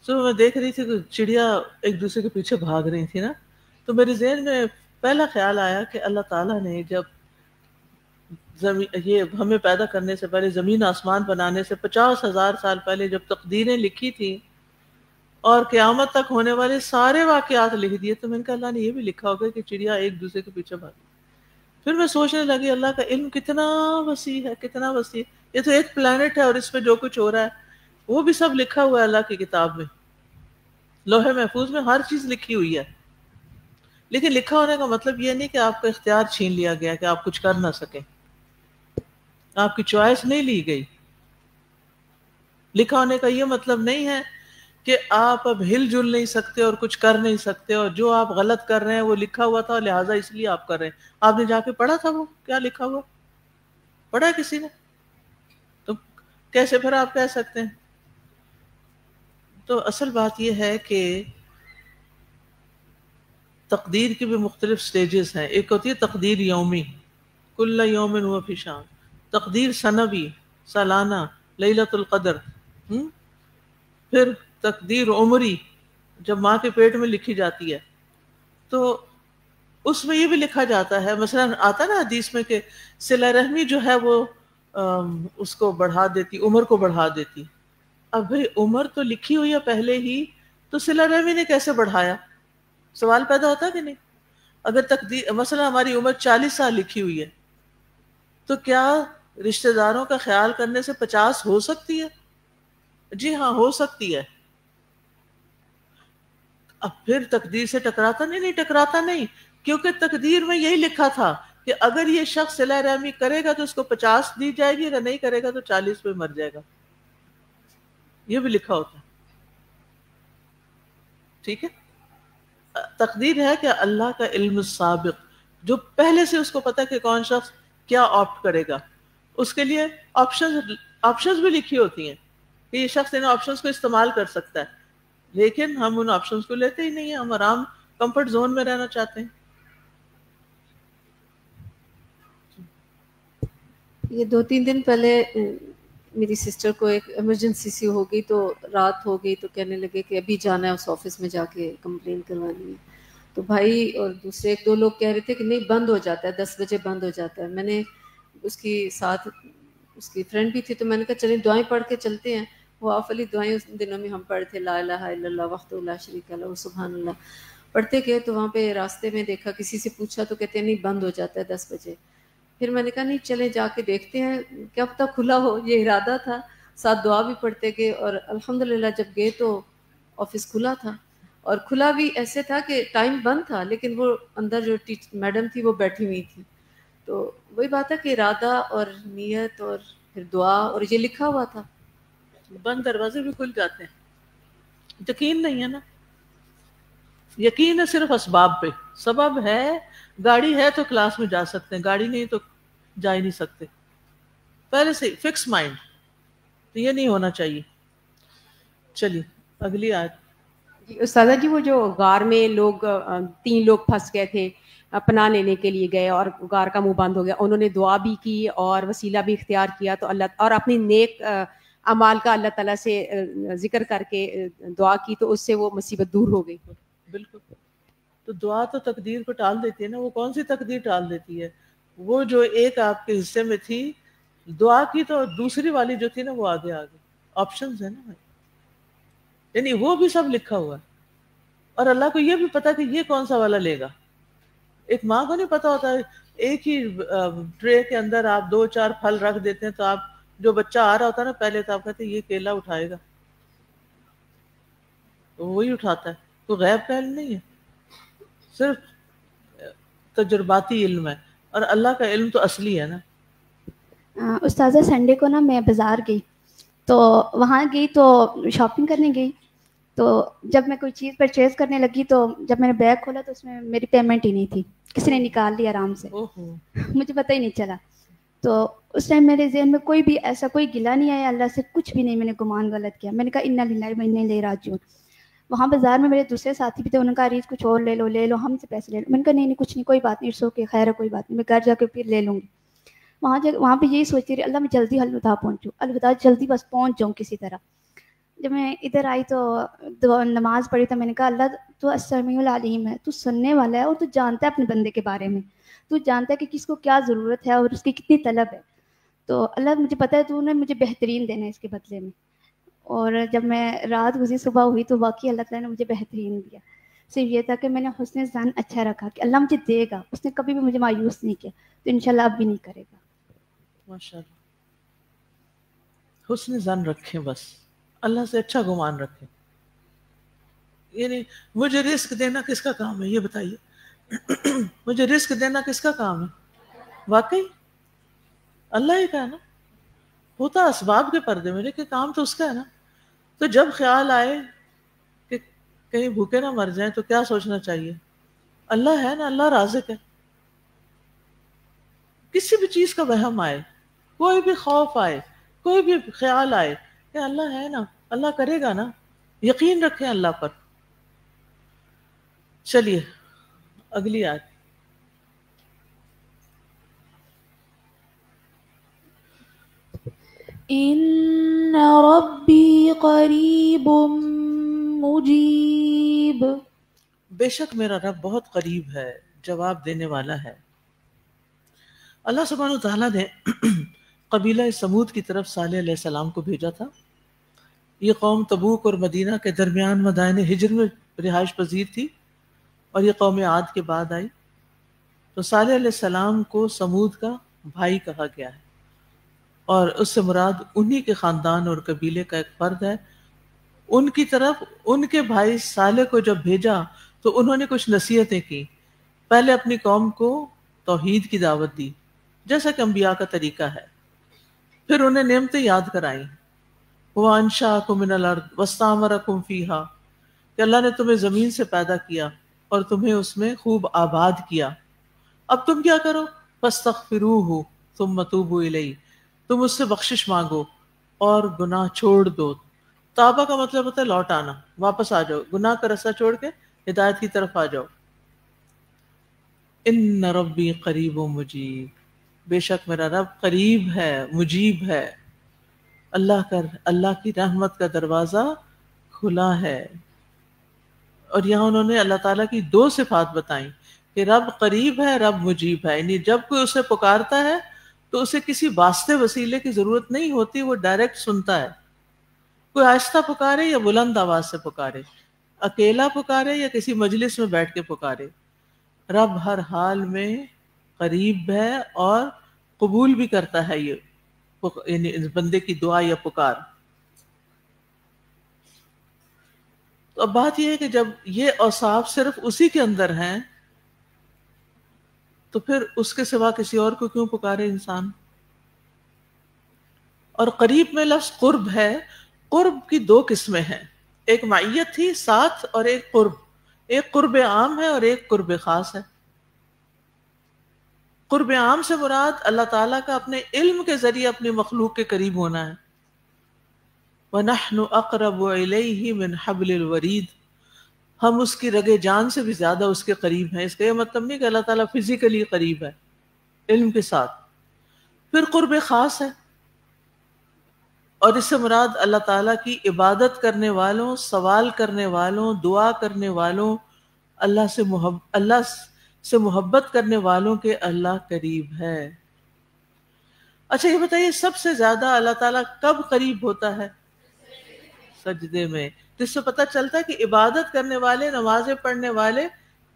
میں دیکھ رہی تھی کہ چڑیا ایک دوسرے کے پیچھے بھاگ رہی تھی نا، تو میرے ذہن میں پہلا خیال آیا کہ اللہ تعالیٰ نے جب یہ ہمیں پیدا کرنے سے پہلے، زمین آسمان بنانے سے 50,000 سال پہلے جب تقدیریں لکھی تھی اور قیامت تک ہونے والے سارے واقعات لکھ دیے، تو میں نے کہا اللہ نے یہ بھی لکھا ہوگا کہ چڑیا ایک دوسرے کے پیچھے بھاگی. پھر میں سوچنے لگی اللہ کا علم کتنا وسیع ہے، کتنا وسیع. یہ تو ایک پلانٹ ہے اور اس پہ جو کچھ ہو رہا ہے وہ بھی سب لکھا ہوا ہے اللہ کی کتاب میں، لوح محفوظ میں ہر چیز لکھی ہوئی ہے. لیکن لکھا ہونے کا مطلب یہ نہیں کہ آپ کا اختیار چھین لیا گیا کہ آپ کچھ کر نہ سکیں، آپ کی چوائس نہیں لی گئی. لکھا ہونے کا یہ مطلب نہیں ہے کہ آپ اب ہل جل نہیں سکتے اور کچھ کر نہیں سکتے، اور جو آپ غلط کر رہے ہیں وہ لکھا ہوا تھا لہٰذا اس لیے آپ کر رہے ہیں. آپ نے جا کے پڑھا تھا وہ کیا لکھا ہوا؟ پڑھا کسی نے؟ تو کیسے پھر آپ کہہ سکتے ہیں؟ تو اصل بات یہ ہے کہ تقدیر کی بھی مختلف سٹیجز ہیں. ایک ہوتی ہے تقدیر یومی، کل یوم ہوا فی شان. تقدیر سنوی، سالانہ، لیلۃ القدر. پھر تقدیر عمری، جب ماں کے پیٹ میں لکھی جاتی ہے تو اس میں یہ بھی لکھا جاتا ہے، مثلا آتا نا حدیث میں کہ صلہ رحمی جو ہے وہ اس کو بڑھا دیتی، عمر کو بڑھا دیتی. اب بھئی عمر تو لکھی ہوئی ہے پہلے ہی، تو صلہ رحمی نے کیسے بڑھایا؟ سوال پیدا ہوتا کہ نہیں؟ اگر تقدیر مثلا ہماری عمر 40 سال لکھی ہوئی ہے تو کیا رشتہ داروں کا خیال کرنے سے 50 ہو سکتی ہے؟ جی ہاں ہو سکتی ہے. اب پھر تقدیر سے ٹکراتا نہیں ٹکراتا نہیں، کیونکہ تقدیر میں یہی لکھا تھا کہ اگر یہ شخص صلہ رحمی کرے گا تو اس کو 50 دی جائے گی، اگر نہیں کرے گا تو 40 پہ مر جائے گا. یہ بھی لکھا ہوتا ہے. ٹھیک ہے، تقدیر ہے کہ اللہ کا علم سابق، جو پہلے سے اس کو پتا کہ کون شخص کیا آپٹ کرے گا، اس کے لیے آپشنز بھی لکھی ہوتی ہیں کہ یہ شخص ان آپشنز کو استعمال کر سکتا ہے. لیکن ہم ان آپشنز کو لیتے ہی نہیں ہیں، ہم آرام کمفرٹ زون میں رہنا چاہتے ہیں. یہ 2-3 دن پہلے میری سسٹر کو ایک ایمرجنسی سی ہو گئی، تو رات ہو گئی تو کہنے لگے کہ ابھی جانا ہے اس آفس میں جا کے کمپلین کروانی ہے. تو بھائی اور دوسرے 1-2 لوگ کہہ رہے تھے کہ نہیں بند ہو جاتا ہے، 10 بجے بند ہو جاتا ہے. میں نے اس کی ساتھ اس کی فرینڈ بھی تھی تو میں نے کہا چلیں دعائیں پڑھ کے چلتے ہیں. وہ آفلی دعائیں اس دنوں میں ہم پڑھے تھے، لا الہ الا اللہ وحدہ لا شریک لہ سبحان اللہ. پڑھتے گئے تو وہاں پہ راستے میں دیکھا، کسی سے پوچھا تو کہتے ہیں نہیں بند ہو جاتا ہے 10 بجے. پھر میں نے کہا نہیں چلیں جا کے دیکھتے ہیں، کیا پتہ کھلا ہو. یہ ارادہ تھا، ساتھ دعا بھی پڑھتے گئے، اور الحمدللہ جب گئے تو آفس کھلا تھا. اور کھلا بھی ایسے تھا کہ ٹائم بند تھا لیکن وہ اندر جو میڈم تھی وہ بیٹھی ہوئی تھی. تو وہی بات ہے کہ ارادہ اور نیت اور پھر دعا، اور یہ لکھا ہوا تھا. بند دروازے بھی کھل جاتے ہیں. یقین نہیں ہے نا، یقین ہے صرف اسباب پہ. سبب ہے، گاڑی ہے تو کلاس میں جا سکتے ہیں، گاڑی نہیں تو جا ہی نہیں سکتے. پہلے سے فکس مائنڈ، تو یہ نہیں ہونا چاہیے. چلیے اگلی آیت. استاذہ جی وہ جو غار میں لوگ 3 لوگ پھنس گئے تھے، پناہ لینے کے لیے گئے اور غار کا منہ بند ہو گیا، انہوں نے دعا بھی کی اور وسیلہ بھی اختیار کیا، تو اللہ اور اپنی نیک اعمال کا اللہ تعالیٰ سے ذکر کر کے دعا کی تو اس سے وہ مصیبت دور ہو گئی. بالکل. تو دعا تو تقدیر کو ٹال دیتی ہے نا. وہ کون سی تقدیر ٹال دیتی ہے؟ وہ جو ایک آپ کے حصے میں تھی دعا کی تو دوسری والی جو تھی نا وہ آگے آگے آپشنز ہے نا، یعنی وہ بھی سب لکھا ہوا ہے، اور اللہ کو یہ بھی پتا کہ یہ کون سا والا لے گا. ایک ماں کو نہیں پتا ہوتا ہے، ایک ہی ٹرے کے اندر آپ 2-4 پھل رکھ دیتے ہیں تو آپ جو بچہ آ رہا ہوتا ہے نا پہلے تو آپ کہتے ہیں یہ کیلا اٹھائے گا، تو وہی اٹھاتا ہے. تو غیب کا علم نہیں ہے، صرف تجرباتی علم ہے، اور اللہ کا علم تو اصلی ہے نا. استاذہ سنڈے کو نا میں بازار گئی، تو وہاں گئی تو شاپنگ کرنے گئی، تو جب میں کوئی چیز پرچیز کرنے لگی تو جب میں نے بیگ کھولا تو اس میں میری پیمنٹ ہی نہیں تھی، کسی نے نکال لی آرام سے، مجھے پتہ ہی نہیں چلا. تو اس ٹائم میرے ذہن میں کوئی بھی ایسا کوئی گلہ نہیں آیا اللہ سے، کچھ بھی نہیں، میں نے گمان غلط کیا. میں نے کہا انا للہ و انا الیہ راجعون. وہاں بازار میں میرے دوسرے ساتھی بھی تھے، انہوں نے کہا ریت کچھ اور لے لو ہم سے پیسے لے لو. میں نے کہا نہیں کچھ نہیں، کوئی بات نہیں، سو کے خیر ہے، کوئی بات نہیں، میں گھر جا کے پھر لے لوں گی. وہاں پہ یہی سوچتی رہی اللہ میں جلدی الوداع پہنچوں، الوداع جلدی بس پہنچ جاؤں کسی طرح. جب میں ادھر آئی تو نماز پڑھی تو میں نے کہا اللہ تو السمیع العلیم ہے، تو سننے والا ہے اور تو جانتا ہے اپنے بندے کے بارے میں، تو جانتا ہے کہ کس کو کیا ضرورت ہے اور اس کی کتنی طلب ہے. تو اللہ مجھے پتہ ہے تو نے مجھے بہترین دینا ہے اس کے بدلے میں. اور جب میں رات گزری صبح ہوئی تو واقعی اللہ تعالیٰ نے مجھے بہترین دیا. صرف یہ تھا کہ میں نے حسن ظن اچھا رکھا کہ اللہ مجھے دے گا، اس نے کبھی بھی مجھے مایوس نہیں کیا، تو انشاءاللہ اب بھی نہیں کرے گا. ماشاءاللہ. حسن ظن رکھیں، بس اللہ سے اچھا گمان رکھیں. یعنی مجھے رزق دینا کس کا کام ہے یہ بتائیے؟ مجھے رزق دینا کس کا کام ہے؟ واقعی اللہ ہی کا ہے نا. ہوتا اسباب کے پردے میں، لیکن کام تو اس کا ہے نا. تو جب خیال آئے کہ کہیں بھوکے نہ مر جائیں تو کیا سوچنا چاہیے؟ اللہ ہے نا، اللہ رازق ہے. کسی بھی چیز کا وہم آئے، کوئی بھی خوف آئے، کوئی بھی خیال آئے کہ اللہ ہے نا، اللہ کرے گا نا، یقین رکھیں اللہ پر. چلیے اگلی آیت. ان ربی قریب مجیب، بے شک میرا رب بہت قریب ہے، جواب دینے والا ہے. اللہ سبحانہ تعالیٰ نے قبیلہ سمود کی طرف صالح علیہ السلام کو بھیجا تھا. یہ قوم تبوک اور مدینہ کے درمیان مدائن ہجر میں رہائش پذیر تھی، اور یہ قوم عاد کے بعد آئی. تو صالح علیہ السلام کو سمود کا بھائی کہا گیا ہے، اور اس سے مراد انہی کے خاندان اور قبیلے کا ایک فرد ہے. ان کی طرف ان کے بھائی صالح کو جب بھیجا تو انہوں نے کچھ نصیحتیں کی. پہلے اپنی قوم کو توحید کی دعوت دی جیسا کہ انبیاء کا طریقہ ہے، پھر انہیں نعمتیں یاد کرائیں. وَأَنشَأَكُم مِّنَ الْأَرْضِ وَاسْتَعْمَرَكُم فِيهَا، کہ اللہ نے تمہیں زمین سے پیدا کیا اور تمہیں اس میں خوب آباد کیا. اب تم کیا کرو؟ فَاسْتَغْفِرُوهُ ثُمَّ تُوبُوا إِلَيْهِ، تم اس سے بخشش مانگو اور گناہ چھوڑ دو. توبہ کا مطلب ہوتا ہے لوٹ آنا، واپس آ جاؤ، گناہ کا رستہ چھوڑ کے ہدایت کی طرف آ جاؤ. ان ربی قریب مجیب، بے شک میرا رب قریب ہے، مجیب ہے. اللہ کی رحمت کا دروازہ کھلا ہے. اور یہاں انہوں نے اللہ تعالیٰ کی 2 صفات بتائیں کہ رب قریب ہے، رب مجیب ہے. یعنی جب کوئی اسے پکارتا ہے تو اسے کسی واسطے وسیلے کی ضرورت نہیں ہوتی، وہ ڈائریکٹ سنتا ہے. کوئی آہستہ پکارے یا بلند آواز سے پکارے، اکیلا پکارے یا کسی مجلس میں بیٹھ کے پکارے، رب ہر حال میں قریب ہے اور قبول بھی کرتا ہے یہ یعنی بندے کی دعا یا پکار. تو اب بات یہ ہے کہ جب یہ اوصاف صرف اسی کے اندر ہیں تو پھر اس کے سوا کسی اور کو کیوں پکارے انسان؟ اور قریب میں لفظ قرب ہے. قرب کی 2 قسمیں ہیں، ایک معیت تھی ساتھ اور ایک قرب. ایک قرب عام ہے اور ایک قرب خاص ہے. قرب عام سے مراد اللہ تعالیٰ کا اپنے علم کے ذریعے اپنی مخلوق کے قریب ہونا ہے. وَنَحْنُ أَقْرَبُ إِلَيْهِ مِنْ حَبْلِ الْوَرِيدِ، ہم اس کی رگے جان سے بھی زیادہ اس کے قریب ہیں. اس کا یہ مطلب نہیں کہ اللہ تعالیٰ فزیکلی قریب ہے علم کے ساتھ. پھر قرب خاص ہے، اور اس سے مراد اللہ تعالیٰ کی عبادت کرنے والوں، سوال کرنے والوں، دعا کرنے والوں، اللہ سے محبت کرنے والوں کے اللہ قریب ہے. اچھا یہ بتائیے سب سے زیادہ اللہ تعالیٰ کب قریب ہوتا ہے؟ سجدے میں. جس سے پتہ چلتا ہے کہ عبادت کرنے والے، نمازیں پڑھنے والے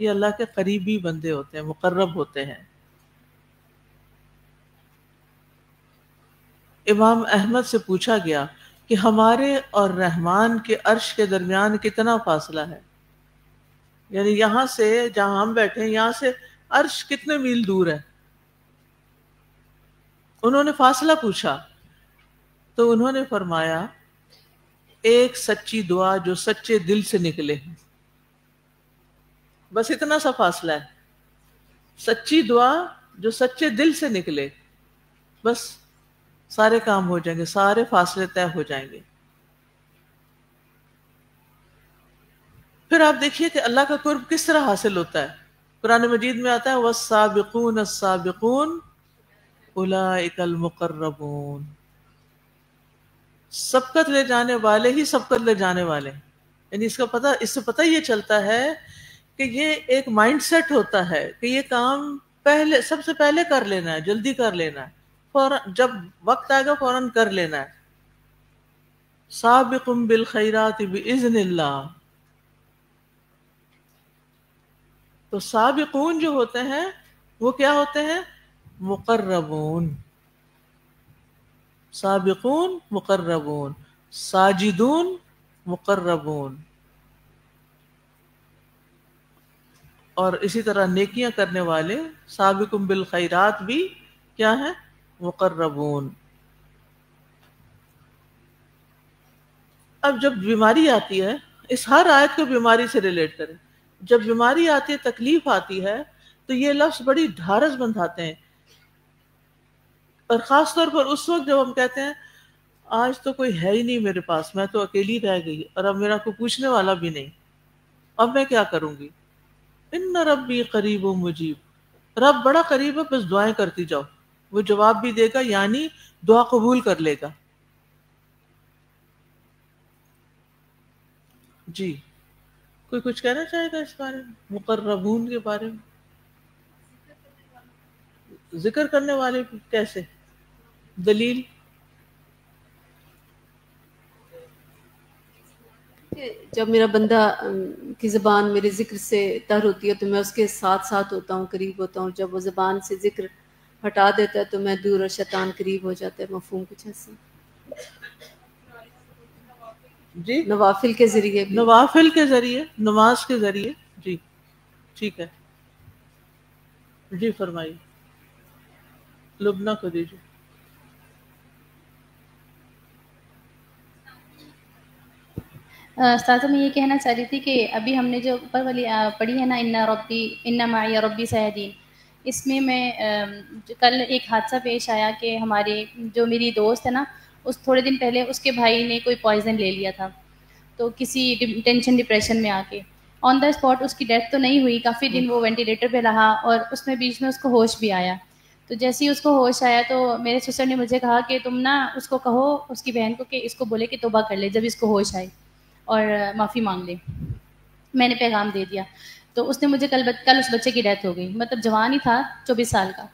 یہ اللہ کے قریبی بندے ہوتے ہیں، مقرب ہوتے ہیں. امام احمد سے پوچھا گیا کہ ہمارے اور رحمان کے عرش کے درمیان کتنا فاصلہ ہے، یعنی یہاں سے جہاں ہم بیٹھے ہیں یہاں سے عرش کتنے میل دور ہے. انہوں نے فاصلہ پوچھا تو انہوں نے فرمایا ایک سچی دعا جو سچے دل سے نکلے. بس اتنا سا فاصلہ ہے، سچی دعا جو سچے دل سے نکلے، بس سارے کام ہو جائیں گے، سارے فاصلے طے ہو جائیں گے. پھر آپ دیکھیے کہ اللہ کا قرب کس طرح حاصل ہوتا ہے. قرآن مجید میں آتا ہے والسابقون السابقون اولئک المقربون. سبقت لے جانے والے ہی سبقت لے جانے والے، یعنی اس سے پتہ یہ چلتا ہے کہ یہ ایک مائنڈ سیٹ ہوتا ہے کہ یہ کام پہلے سب سے پہلے کر لینا ہے، جلدی کر لینا ہے، فوراً جب وقت آئے گا فوراً کر لینا ہے. سابقوا بالخیرات باذن اللہ. تو سابقون جو ہوتے ہیں وہ کیا ہوتے ہیں؟ مقربون. سابقون مقربون، ساجدون مقربون. اور اسی طرح نیکیاں کرنے والے سابقون بالخیرات بھی کیا ہیں؟ مقربون. اب جب بیماری آتی ہے، اس ہر آیت کو بیماری سے ریلیٹ کریں. جب بیماری آتی ہے، تکلیف آتی ہے، تو یہ لفظ بڑی ڈھارس بندھاتے ہیں، اور خاص طور پر اس وقت جب ہم کہتے ہیں آج تو کوئی ہے ہی نہیں میرے پاس، میں تو اکیلی رہ گئی اور اب میرا کوئی پوچھنے والا بھی نہیں، اب میں کیا کروں گی؟ ان ربی قریب و مجیب. رب بڑا قریب ہے، بس دعائیں کرتی جاؤ، وہ جواب بھی دے گا، یعنی دعا قبول کر لے گا. جی کوئی کچھ کہنا چاہے گا اس بارے میں، مقربون کے بارے میں؟ ذکر کرنے والے کیسے؟ دلیل؟ جب میرا بندہ کی زبان میرے ذکر سے تر ہوتی ہے تو میں اس کے ساتھ ساتھ ہوتا ہوں، قریب ہوتا ہوں. جب وہ زبان سے ذکر ہٹا دیتا ہے تو میں دور اور شیطان قریب ہو جاتا ہے. مفہوم کچھ ایسا؟ جی نوافل کے ذریعے بھی. نوافل کے ذریعے، نماز کے ذریعے. جی ٹھیک ہے، جی فرمائیے. لبنہ کو دیجیے. استاذہ میں یہ کہنا چاہ رہی تھی کہ ابھی ہم نے جو اوپر والی پڑھی ہے نا ان معی ربی سیہدین، اس میں کل ایک حادثہ پیش آیا کہ ہمارے جو میری دوست ہے نا، اس تھوڑے دن پہلے اس کے بھائی نے کوئی پوائزن لے لیا تھا، تو کسی ٹینشن ڈپریشن میں آ کے آن دا اسپاٹ اس کی ڈیتھ تو نہیں ہوئی، کافی دن وہ وینٹیلیٹر پہ رہا، اور اس میں بیچ میں اس کو ہوش بھی آیا. تو جیسے ہی اس کو ہوش آیا تو میرے سسٹر نے مجھے کہا کہ تم نا اس کو کہو، اس کی بہن کو، کہ اس کو بولے کہ توبہ کر لے جب اس کو ہوش آئے اور معافی مانگ لے. میں نے پیغام دے دیا. تو اس نے مجھے کل اس بچے کی ڈیتھ ہو گئی، مطلب جوان ہی تھا، 24 سال کا.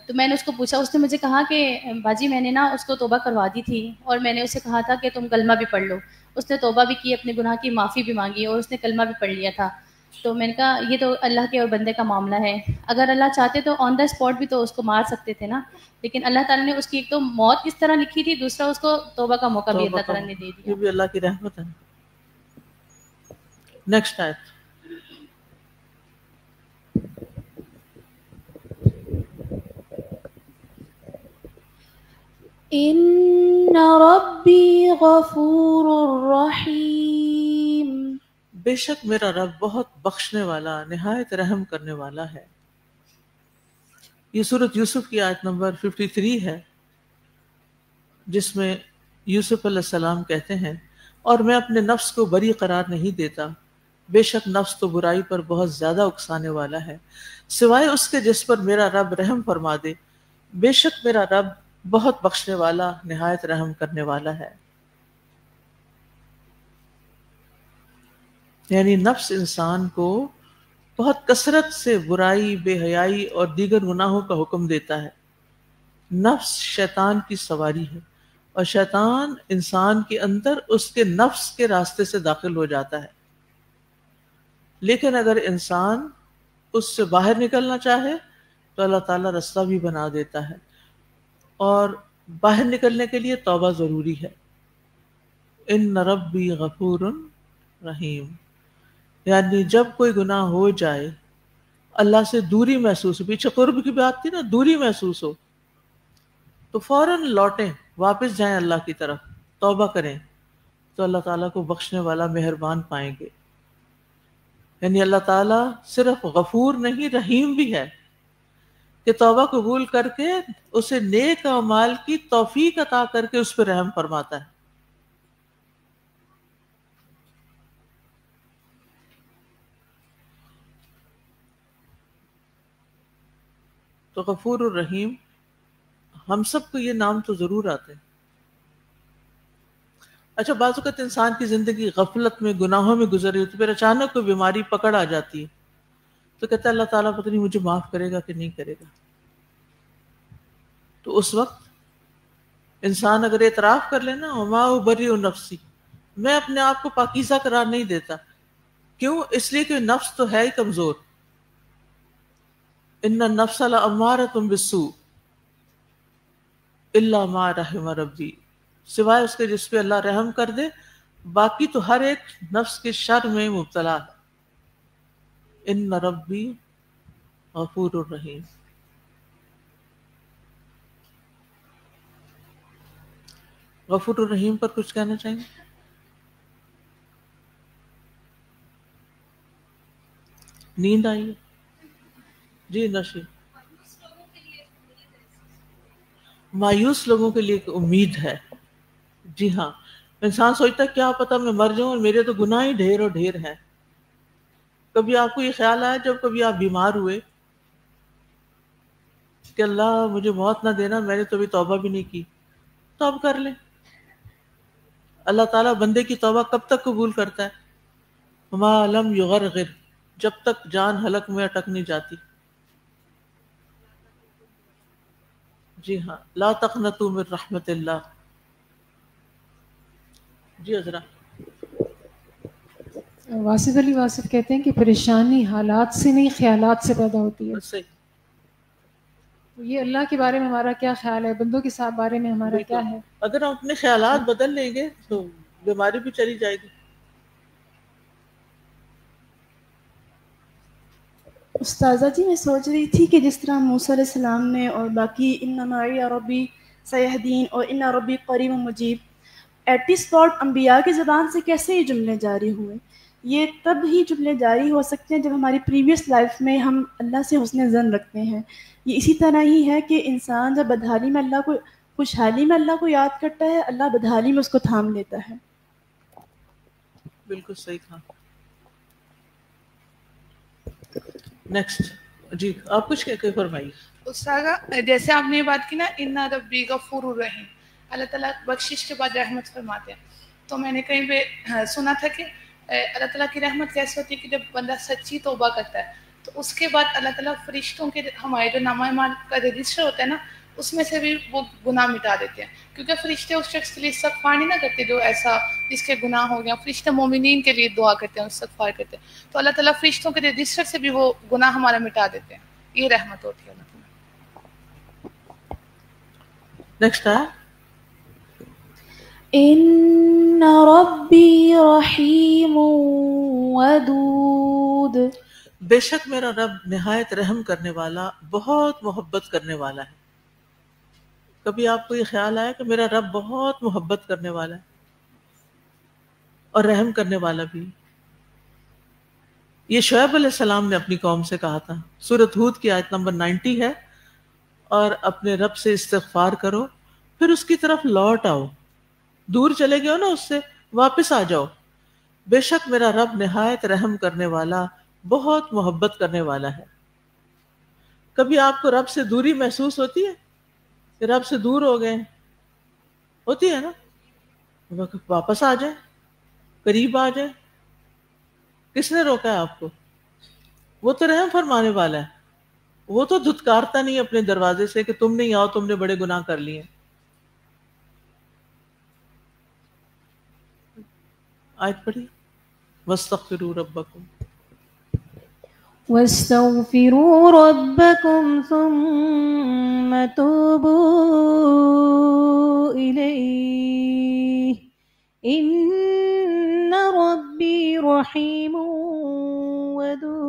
تو میں نے اس کو پوچھا، اس نے مجھے کہا کہ باجی میں نے نا اس کو توبہ کروا دی تھی، اور میں نے اسے کہا تھا کہ تم کلمہ بھی پڑھ لو. اس نے توبہ بھی کی، اپنے گناہ کی معافی بھی مانگی، اور اس نے کلمہ بھی پڑھ لیا تھا. تو میں نے کہا یہ تو اللہ کے اور بندے کا معاملہ ہے، اگر اللہ چاہتے تو آن دا اسپاٹ بھی تو اس کو مار سکتے تھے نا، لیکن اللہ تعالیٰ نے اس کی ایک تو موت کس طرح لکھی تھی، دوسرا اس کو توبہ کا موقع بھی اللہ تعالیٰ نے دے دیا. یہ بھی اللہ کی رحمت ہے. نیکسٹ آیت. ان ربی غفور رحیم. بے شک میرا رب بہت بخشنے والا، نہایت رحم کرنے والا ہے. یہ سورۃ یوسف کی آیت نمبر 53 ہے، جس میں یوسف علیہ السلام کہتے ہیں اور میں اپنے نفس کو بری قرار نہیں دیتا، بے شک نفس تو برائی پر بہت زیادہ اکسانے والا ہے، سوائے اس کے جس پر میرا رب رحم فرما دے، بے شک میرا رب بہت بخشنے والا، نہایت رحم کرنے والا ہے. یعنی نفس انسان کو بہت کثرت سے برائی، بے حیائی اور دیگر گناہوں کا حکم دیتا ہے. نفس شیطان کی سواری ہے، اور شیطان انسان کے اندر اس کے نفس کے راستے سے داخل ہو جاتا ہے. لیکن اگر انسان اس سے باہر نکلنا چاہے تو اللہ تعالیٰ راستہ بھی بنا دیتا ہے، اور باہر نکلنے کے لیے توبہ ضروری ہے. ان ربی غفور رحیم، یعنی جب کوئی گناہ ہو جائے، اللہ سے دوری محسوس ہو، پیچھے قرب کی بات تھی نا، دوری محسوس ہو، تو فوراً لوٹیں، واپس جائیں اللہ کی طرف، توبہ کریں، تو اللہ تعالیٰ کو بخشنے والا مہربان پائیں گے. یعنی اللہ تعالیٰ صرف غفور نہیں، رحیم بھی ہے، کہ توبہ قبول کر کے اسے نیک اعمال کی توفیق عطا کر کے اس پہ رحم فرماتا ہے. تو غفور الرحیم، ہم سب کو یہ نام تو ضرور آتے ہیں. اچھا، بعض اوقات انسان کی زندگی غفلت میں، گناہوں میں گزر رہی ہوتی، پھر اچانک کوئی بیماری پکڑ آ جاتی ہے، تو کہتا ہے اللہ تعالیٰ پتہ نہیں مجھے معاف کرے گا کہ نہیں کرے گا. تو اس وقت انسان اگر اعتراف کر لینا، وما ابرئ نفسی، میں اپنے آپ کو پاکیزہ قرار نہیں دیتا. کیوں؟ اس لیے کہ نفس تو ہے ہی کمزور. ان النفس لامارۃ بالسوء الا ما رحم ربی، سوائے اس کے جس پہ اللہ رحم کر دے، باقی تو ہر ایک نفس کے شر میں مبتلا ہے. ان ربی غفور الرحیم. غفور الرحیم پر کچھ کہنا چاہیں گے؟ نیند آئی ہے؟ جی نشی. مایوس لوگوں کے لیے ایک امید ہے. جی ہاں، انسان سوچتا ہے کیا پتہ میں مر جاؤں اور میرے تو گناہ ہی ڈھیر اور ڈھیر ہیں. کبھی آپ کو یہ خیال آیا جب کبھی آپ بیمار ہوئے کہ اللہ مجھے موت نہ دینا، میں نے تو ابھی توبہ بھی نہیں کی؟ تو اب کر لیں. اللہ تعالیٰ بندے کی توبہ کب تک قبول کرتا ہے؟ ما لم یغرغر، جب تک جان حلق میں اٹک نہیں جاتی. جی ہاں، لا تقنطوا من رحمت اللہ. جی حضرت. واصف علی واصف کہتے ہیں کہ پریشانی حالات سے نہیں، خیالات سے پیدا ہوتی ہے. صحیح. یہ اللہ کے بارے میں ہمارا کیا خیال ہے، بندوں کے ساتھ بارے میں ہمارا کیا ہے. اگر ہم اپنے خیالات بدل لیں گے تو بیماری بھی چلی جائے گی. استاذہ جی، میں سوچ رہی تھی کہ جس طرح موسیٰ علیہ السلام نے اور باقی ان معی ربی سیہدین اور ان ربی قریب مجیب، ایٹ دی اسپاٹ انبیاء کی زبان سے کیسے یہ جملے جاری ہوئے؟ یہ تب ہی جملے جاری ہو سکتے ہیں جب ہماری پریویس لائف میں ہم اللہ سے حسن ظن رکھتے ہیں. یہ اسی طرح ہی ہے کہ انسان جب بدحالی میں اللہ کو، خوشحالی میں اللہ کو یاد کرتا ہے، اللہ بدحالی میں اس کو تھام لیتا ہے. بالکل صحیح کہا. نیکسٹ. جی آپ کچھ کہہ کے فرمائیے. استاذہ، جیسے آپ نے یہ بات کی نا، ان ربی غفور الرحیم، اللہ تعالیٰ بخشش کے بعد رحمت فرماتے ہیں. تو میں نے کہیں پہ سنا تھا کہ اللہ تعالیٰ کی رحمت کیسے ہوتی ہے کہ جب بندہ سچی توبہ کرتا ہے تو اس کے بعد اللہ تعالیٰ فرشتوں کے، ہمارے جو نامہ اعمال کا رجسٹر ہوتا ہے نا، اس میں سے بھی وہ گناہ مٹا دیتے ہیں. کیونکہ فرشتے اس شخص کے لیے استغفار نہیں نہ کرتے جو ایسا جس کے گناہ ہو گیا. فرشتے مومنین کے لیے دعا کرتے ہیں، استغفار کرتے ہیں. تو اللہ تعالیٰ فرشتوں کے رجسٹر سے بھی وہ گناہ ہمارا مٹا دیتے ہیں. یہ رحمت ہوتی ہے اللہ تعالیٰ. نیکسٹ ہے ان ربی رحیم ودود، بے شک میرا رب نہایت رحم کرنے والا، بہت محبت کرنے والا ہے. کبھی آپ کو یہ خیال آیا کہ میرا رب بہت محبت کرنے والا ہے اور رحم کرنے والا بھی؟ یہ شعیب علیہ السلام نے اپنی قوم سے کہا تھا. سورۃ ہود کی آیت نمبر 90 ہے. اور اپنے رب سے استغفار کرو، پھر اس کی طرف لوٹ آؤ. دور چلے گئے ہو نا اس سے، واپس آ جاؤ. بے شک میرا رب نہایت رحم کرنے والا، بہت محبت کرنے والا ہے. کبھی آپ کو رب سے دوری محسوس ہوتی ہے کہ رب سے دور ہو گئے؟ ہوتی ہے نا. واپس آ جائیں، قریب آ جائیں. کس نے روکا ہے آپ کو؟ وہ تو رحم فرمانے والا ہے. وہ تو دھتکارتا نہیں اپنے دروازے سے کہ تم نہیں آؤ، تم نے بڑے گناہ کر لیے. آیت پڑھی وَاسْتَغْفِرُوا رَبَّكُمْ واستغفروا ربكم ثم توبوا إليه إن ربي رحيم ودود.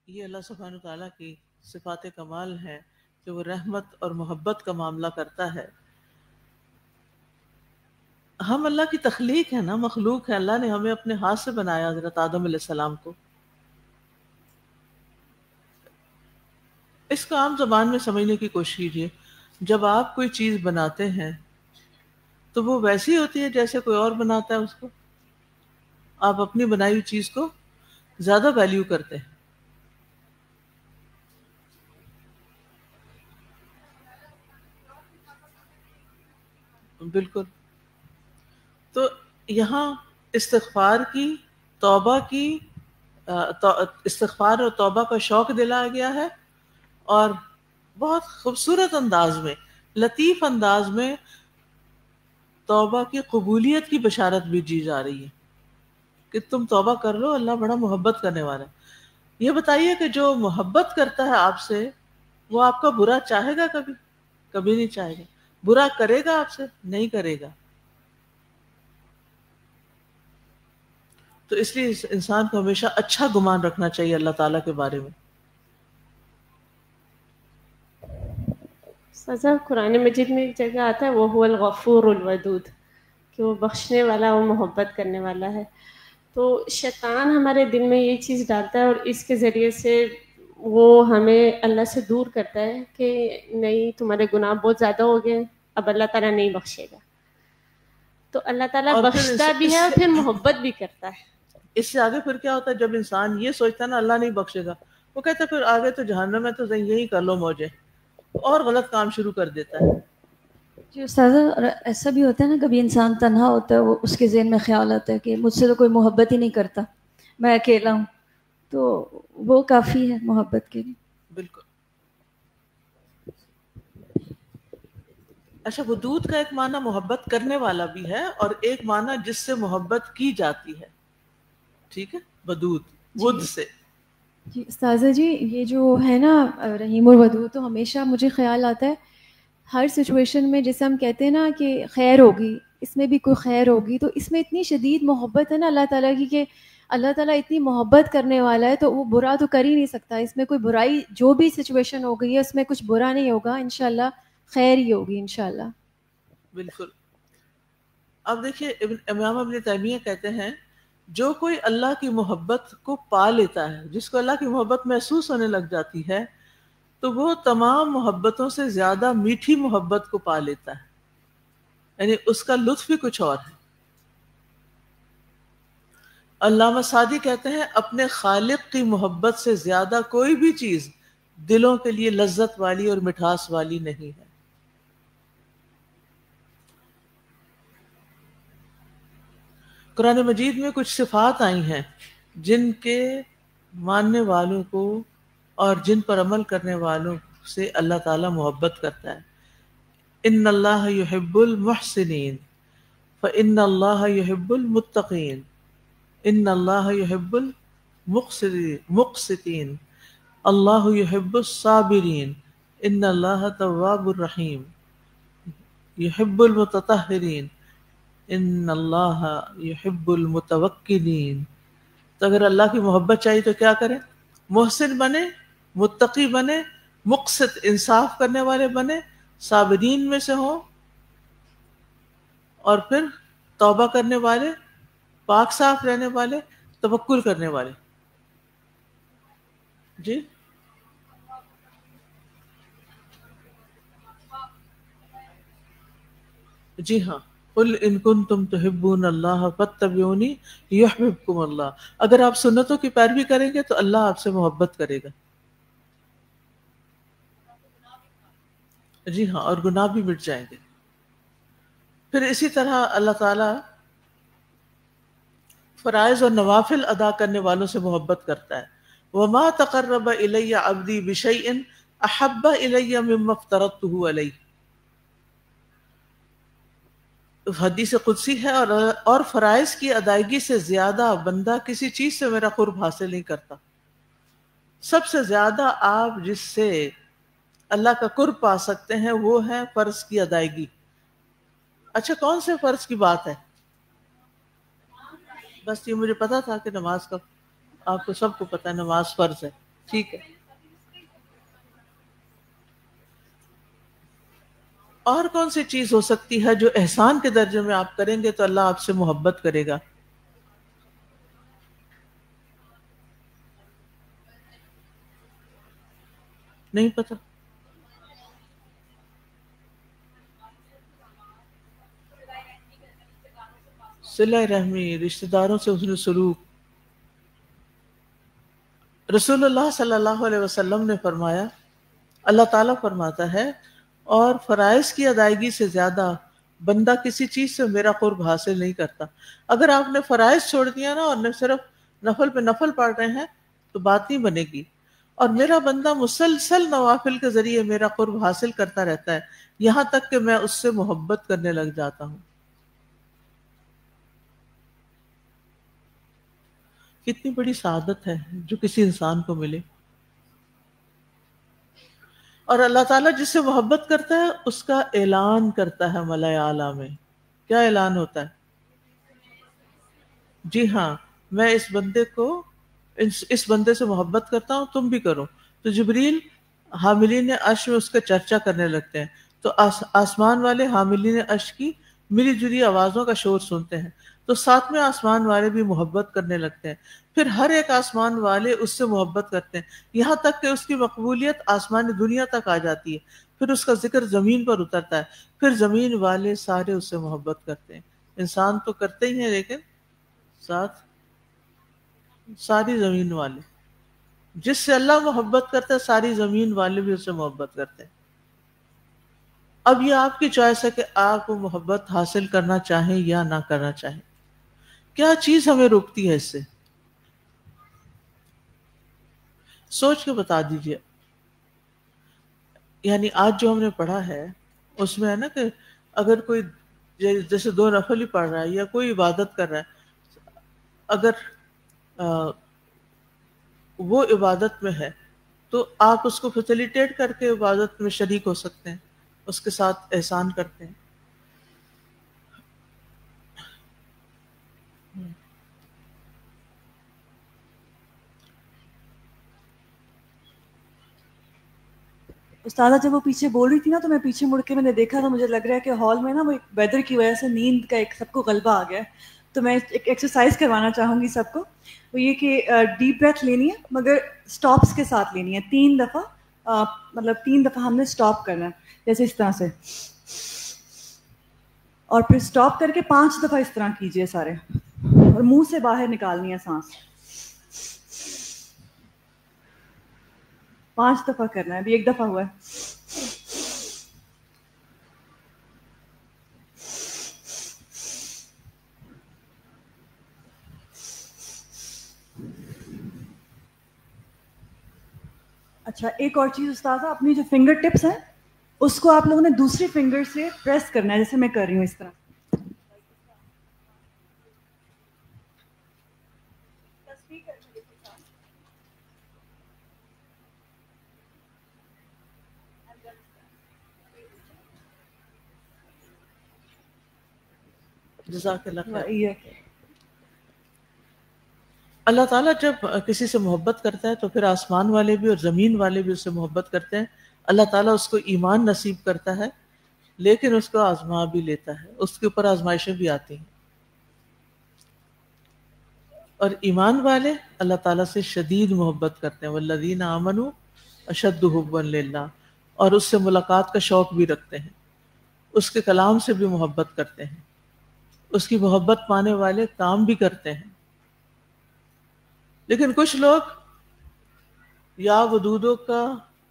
یہ اللہ سبحانہ وتعالیٰ کی صفات کمال ہیں کہ وہ رحمت اور محبت کا معاملہ کرتا ہے. ہم اللہ کی تخلیق ہے نا، مخلوق ہے. اللہ نے ہمیں اپنے ہاتھ سے بنایا، حضرت آدم علیہ السلام کو. اس کو عام زبان میں سمجھنے کی کوشش کیجیے. جب آپ کوئی چیز بناتے ہیں تو وہ ویسی ہوتی ہے جیسے کوئی اور بناتا ہے اس کو. آپ اپنی بنائی ہوئی چیز کو زیادہ ویلیو کرتے ہیں. بالکل. تو یہاں استغفار کی، توبہ کی، استغفار اور توبہ کا شوق دلایا گیا ہے، اور بہت خوبصورت انداز میں، لطیف انداز میں توبہ کی قبولیت کی بشارت بھی دی جا رہی ہے کہ تم توبہ کر لو، اللہ بڑا محبت کرنے والا ہے. یہ بتائیے کہ جو محبت کرتا ہے آپ سے، وہ آپ کا برا چاہے گا؟ کبھی کبھی نہیں چاہے گا. برا کرے گا آپ سے؟ نہیں کرے گا. تو اس لیے انسان کو ہمیشہ اچھا گمان رکھنا چاہیے اللہ تعالیٰ کے بارے میں. سزا قرآن مجید میں ایک جگہ آتا ہے وہ الغفور الودود، کہ وہ بخشنے والا، وہ محبت کرنے والا ہے. تو شیطان ہمارے دل میں یہ چیز ڈالتا ہے اور اس کے ذریعے سے وہ ہمیں اللہ سے دور کرتا ہے کہ نہیں، تمہارے گناہ بہت زیادہ ہو گئے، اب اللہ تعالیٰ نہیں بخشے گا. تو اللہ تعالیٰ اور پھر بخشتا بھی ہے اور پھر محبت بھی کرتا ہے. اس سے آگے پھر کیا ہوتا ہے؟ جب انسان یہ سوچتا ہے نا اللہ نہیں بخشے گا، وہ کہتا ہے پھر آگے تو جہنم ہے، تو یہی کر لو موجے، اور غلط کام شروع کر دیتا ہے. جی استاذہ، ایسا بھی ہوتا ہے نا، کبھی انسان تنہا ہوتا ہے، وہ اس کے ذہن میں خیال آتا ہے کہ مجھ سے تو کوئی محبت ہی نہیں کرتا، میں اکیلا ہوں، تو وہ کافی ہے محبت کے لیے. بالکل. اچھا، ودود کا ایک معنی محبت کرنے والا بھی ہے، اور ایک معنی جس سے محبت کی جاتی ہے. ٹھیک ہے، ودود ود سے. جی استاذہ جی، یہ جو ہے نا رحیم اور ودود، تو ہمیشہ مجھے خیال آتا ہے ہر سچویشن میں، جیسے ہم کہتے ہیں نا کہ خیر ہوگی، اس میں بھی کوئی خیر ہوگی، تو اس میں اتنی شدید محبت ہے نا اللہ تعالیٰ کی کہ اللہ تعالیٰ اتنی محبت کرنے والا ہے تو وہ برا تو کر ہی نہیں سکتا. اس میں کوئی برائی، جو بھی سچویشن ہو گئی ہے اس میں کچھ برا نہیں ہوگا، انشاءاللہ خیر ہی ہوگی انشاءاللہ. بالکل. اب دیکھیے امام ابن تیمیہ کہتے ہیں جو کوئی اللہ کی محبت کو پا لیتا ہے، جس کو اللہ کی محبت محسوس ہونے لگ جاتی ہے، تو وہ تمام محبتوں سے زیادہ میٹھی محبت کو پا لیتا ہے. یعنی اس کا لطف بھی کچھ اور ہے. علامہ سعدی کہتے ہیں اپنے خالق کی محبت سے زیادہ کوئی بھی چیز دلوں کے لیے لذت والی اور مٹھاس والی نہیں ہے. قرآن مجید میں کچھ صفات آئی ہیں جن کے ماننے والوں کو اور جن پر عمل کرنے والوں سے اللہ تعالی محبت کرتا ہے. ان اللہ یحب المحسنین فإن اللہ یحب المتقین ان اللہ یحب المقسطین اللہ یحب الصابرین ان اللہ تواب الرحیم یحب المتطہرین ان اللہ یحب المتوکلین. تو اگر اللہ کی محبت چاہیے تو کیا کریں؟ محسن بنے، متقی بنے، مقسط انصاف کرنے والے بنے، صابرین میں سے ہوں، اور پھر توبہ کرنے والے، پاک صاف رہنے والے، توکل کرنے والے. جی جی ہاں، قل ان کنتم تحبون اللہ فاتبعونی یحببکم اللہ. اگر آپ سنتوں کی پیروی کریں گے تو اللہ آپ سے محبت کرے گا. جی ہاں، اور گناہ بھی مٹ جائیں گے. پھر اسی طرح اللہ تعالی فرائض اور نوافل ادا کرنے والوں سے محبت کرتا ہے. وما تقرب الی عبدی بشیء احب الی مما افترضته علیہ. حدیث قدسی ہے اور فرائض کی ادائیگی سے زیادہ بندہ کسی چیز سے میرا قرب حاصل نہیں کرتا. سب سے زیادہ آپ جس سے اللہ کا قرب پا سکتے ہیں وہ ہے فرض کی ادائیگی. اچھا کون سے فرض کی بات ہے؟ بس یہ مجھے پتا تھا کہ نماز کا آپ کو سب کو پتا ہے نماز فرض ہے. ٹھیک ہے. اور کون سی چیز ہو سکتی ہے جو احسان کے درجے میں آپ کریں گے تو اللہ آپ سے محبت کرے گا؟ نہیں پتا. صلہ رحمی، رشتہ داروں سے حسن سلوک. رسول اللہ صلی اللہ علیہ وسلم نے فرمایا، اللہ تعالیٰ فرماتا ہے اور فرائض کی ادائیگی سے زیادہ بندہ کسی چیز سے میرا قرب حاصل نہیں کرتا. اگر آپ نے فرائض چھوڑ دیا نا اور صرف نفل پہ نفل پڑھ رہے ہیں تو بات نہیں بنے گی. اور میرا بندہ مسلسل نوافل کے ذریعے میرا قرب حاصل کرتا رہتا ہے یہاں تک کہ میں اس سے محبت کرنے لگ جاتا ہوں. کتنی بڑی سعادت ہے جو کسی انسان کو ملے. اور اللہ تعالیٰ جس سے محبت کرتا ہے اس کا اعلان کرتا ہے ملائے اعلیٰ میں. کیا اعلان ہوتا ہے؟ جی ہاں میں اس بندے کو اس بندے سے محبت کرتا ہوں، تم بھی کرو. تو جبریل حاملین عرش میں اس کا چرچا کرنے لگتے ہیں. تو آسمان والے حاملین عرش کی ملی جلی آوازوں کا شور سنتے ہیں تو ساتویں آسمان والے بھی محبت کرنے لگتے ہیں. پھر ہر ایک آسمان والے اس سے محبت کرتے ہیں یہاں تک کہ اس کی مقبولیت آسمانی دنیا تک آ جاتی ہے. پھر اس کا ذکر زمین پر اترتا ہے. پھر زمین والے سارے اس سے محبت کرتے ہیں. انسان تو کرتے ہی ہیں لیکن ساتھ ساری زمین والے، جس سے اللہ محبت کرتا ہے ساری زمین والے بھی اس سے محبت کرتے ہیں. اب یہ آپ کی چوائس ہے کہ آپ وہ محبت حاصل کرنا چاہیں یا نہ کرنا چاہیں. کیا چیز ہمیں روکتی ہے اس سے؟ سوچ کے بتا دیجئے. یعنی آج جو ہم نے پڑھا ہے اس میں ہے نا کہ اگر کوئی جیسے 2 نفل ہی پڑھ رہا ہے یا کوئی عبادت کر رہا ہے، اگر وہ عبادت میں ہے تو آپ اس کو فیسیلیٹیٹ کر کے عبادت میں شریک ہو سکتے ہیں، اس کے ساتھ احسان کرتے ہیں. استاذہ جب وہ پیچھے بول رہی تھی نا تو میں پیچھے مڑ کے میں نے دیکھا تو مجھے لگ رہا ہے کہ ہال میں نا وہ ویدر کی وجہ سے نیند کا ایک سب کو غلبہ آ گیا ہے. تو میں ایک ایکسرسائز کروانا چاہوں گی سب کو. وہ یہ کہ ڈیپ بریتھ لینی ہے مگر سٹاپس کے ساتھ لینی ہے. 3 دفعہ مطلب 3 دفعہ ہم نے سٹاپ کرنا ہے جیسے اس طرح سے، اور پھر سٹاپ کر کے 5 دفعہ اس طرح کیجئے سارے، اور منہ سے باہر نکالنی ہے سانس. 5 دفعہ کرنا ہے. ابھی 1 دفعہ ہوا ہے. اچھا ایک اور چیز استاذہ، اپنی جو فنگر ٹپس ہیں اس کو آپ لوگوں نے دوسری فنگر سے پریس کرنا ہے جیسے میں کر رہی ہوں اس طرح. جزاک اللہ خیر. اللہ تعالیٰ جب کسی سے محبت کرتا ہے تو پھر آسمان والے بھی اور زمین والے بھی اس سے محبت کرتے ہیں. اللہ تعالیٰ اس کو ایمان نصیب کرتا ہے لیکن اس کو آزما بھی لیتا ہے، اس کے اوپر آزمائشیں بھی آتی ہیں. اور ایمان والے اللہ تعالیٰ سے شدید محبت کرتے ہیں. والذین آمنوا اشد حبا للہ، اور اس سے ملاقات کا شوق بھی رکھتے ہیں، اس کے کلام سے بھی محبت کرتے ہیں، اس کی محبت پانے والے کام بھی کرتے ہیں. لیکن کچھ لوگ یا ودودوں کا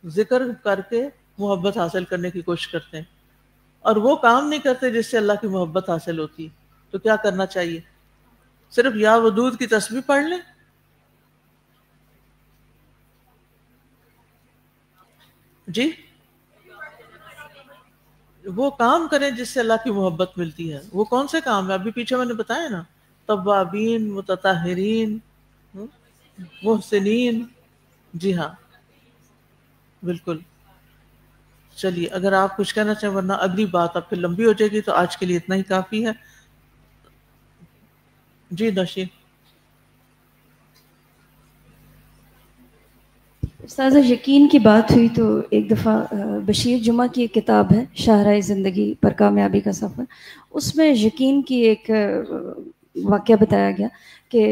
ذکر کر کے محبت حاصل کرنے کی کوشش کرتے ہیں اور وہ کام نہیں کرتے جس سے اللہ کی محبت حاصل ہوتی. تو کیا کرنا چاہیے؟ صرف یا ودود کی تسبیح پڑھ لیں. جی وہ کام کریں جس سے اللہ کی محبت ملتی ہے. وہ کون سے کام ہے؟ ابھی پیچھے میں نے بتایا نا، توابین، متطہرین، محسنین. جی ہاں بالکل. چلیے اگر آپ کچھ کہنا چاہیں، ورنہ اگلی بات اب پھر لمبی ہو جائے گی، تو آج کے لیے اتنا ہی کافی ہے. جی نشین. استاذہ یقین کی بات ہوئی تو ایک دفعہ بشیر جمعہ کی ایک کتاب ہے شاہراہ زندگی پر کامیابی کا سفر، اس میں یقین کی ایک واقعہ بتایا گیا کہ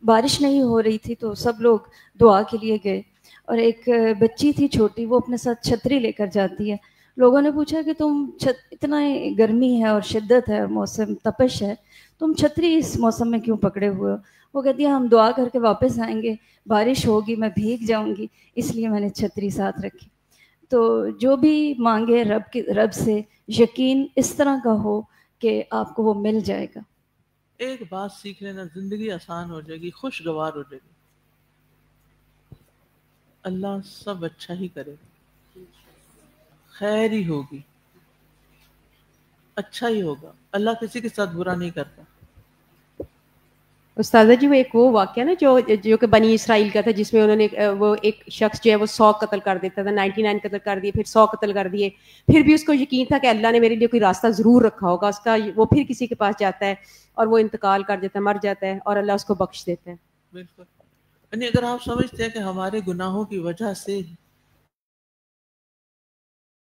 بارش نہیں ہو رہی تھی تو سب لوگ دعا کے لیے گئے، اور ایک بچی تھی چھوٹی، وہ اپنے ساتھ چھتری لے کر جاتی ہے. لوگوں نے پوچھا کہ تم اتنا گرمی ہے اور شدت ہے، موسم تپش ہے، تم چھتری اس موسم میں کیوں پکڑے ہوئے ہو؟ وہ کہتی ہے ہم دعا کر کے واپس آئیں گے، بارش ہوگی، میں بھیگ جاؤں گی، اس لیے میں نے چھتری ساتھ رکھی. تو جو بھی مانگے رب سے یقین اس طرح کا ہو کہ آپ کو وہ مل جائے گا. ایک بات سیکھ لینا، زندگی آسان ہو جائے گی، خوشگوار ہو جائے گی. اللہ سب اچھا ہی کرے گا، خیر ہی ہوگی، اچھا ہی ہوگا. اللہ کسی کے ساتھ برا نہیں کرتا. استاذہ جی وہ واقعہ نا جو کہ بنی اسرائیل کا تھا، جس میں انہوں نے وہ ایک شخص جو ہے وہ 100 قتل کر دیتا تھا، 99 قتل کر دیے، پھر 100 قتل کر دیے، پھر بھی اس کو یقین تھا کہ اللہ نے میرے لیے کوئی راستہ ضرور رکھا ہوگا اس کا. وہ پھر کسی کے پاس جاتا ہے اور وہ انتقال کر جاتا ہے، مر جاتا ہے، اور اللہ اس کو بخش دیتا ہے. بالکل. یعنی اگر آپ سمجھتے ہیں کہ ہمارے گناہوں کی وجہ سے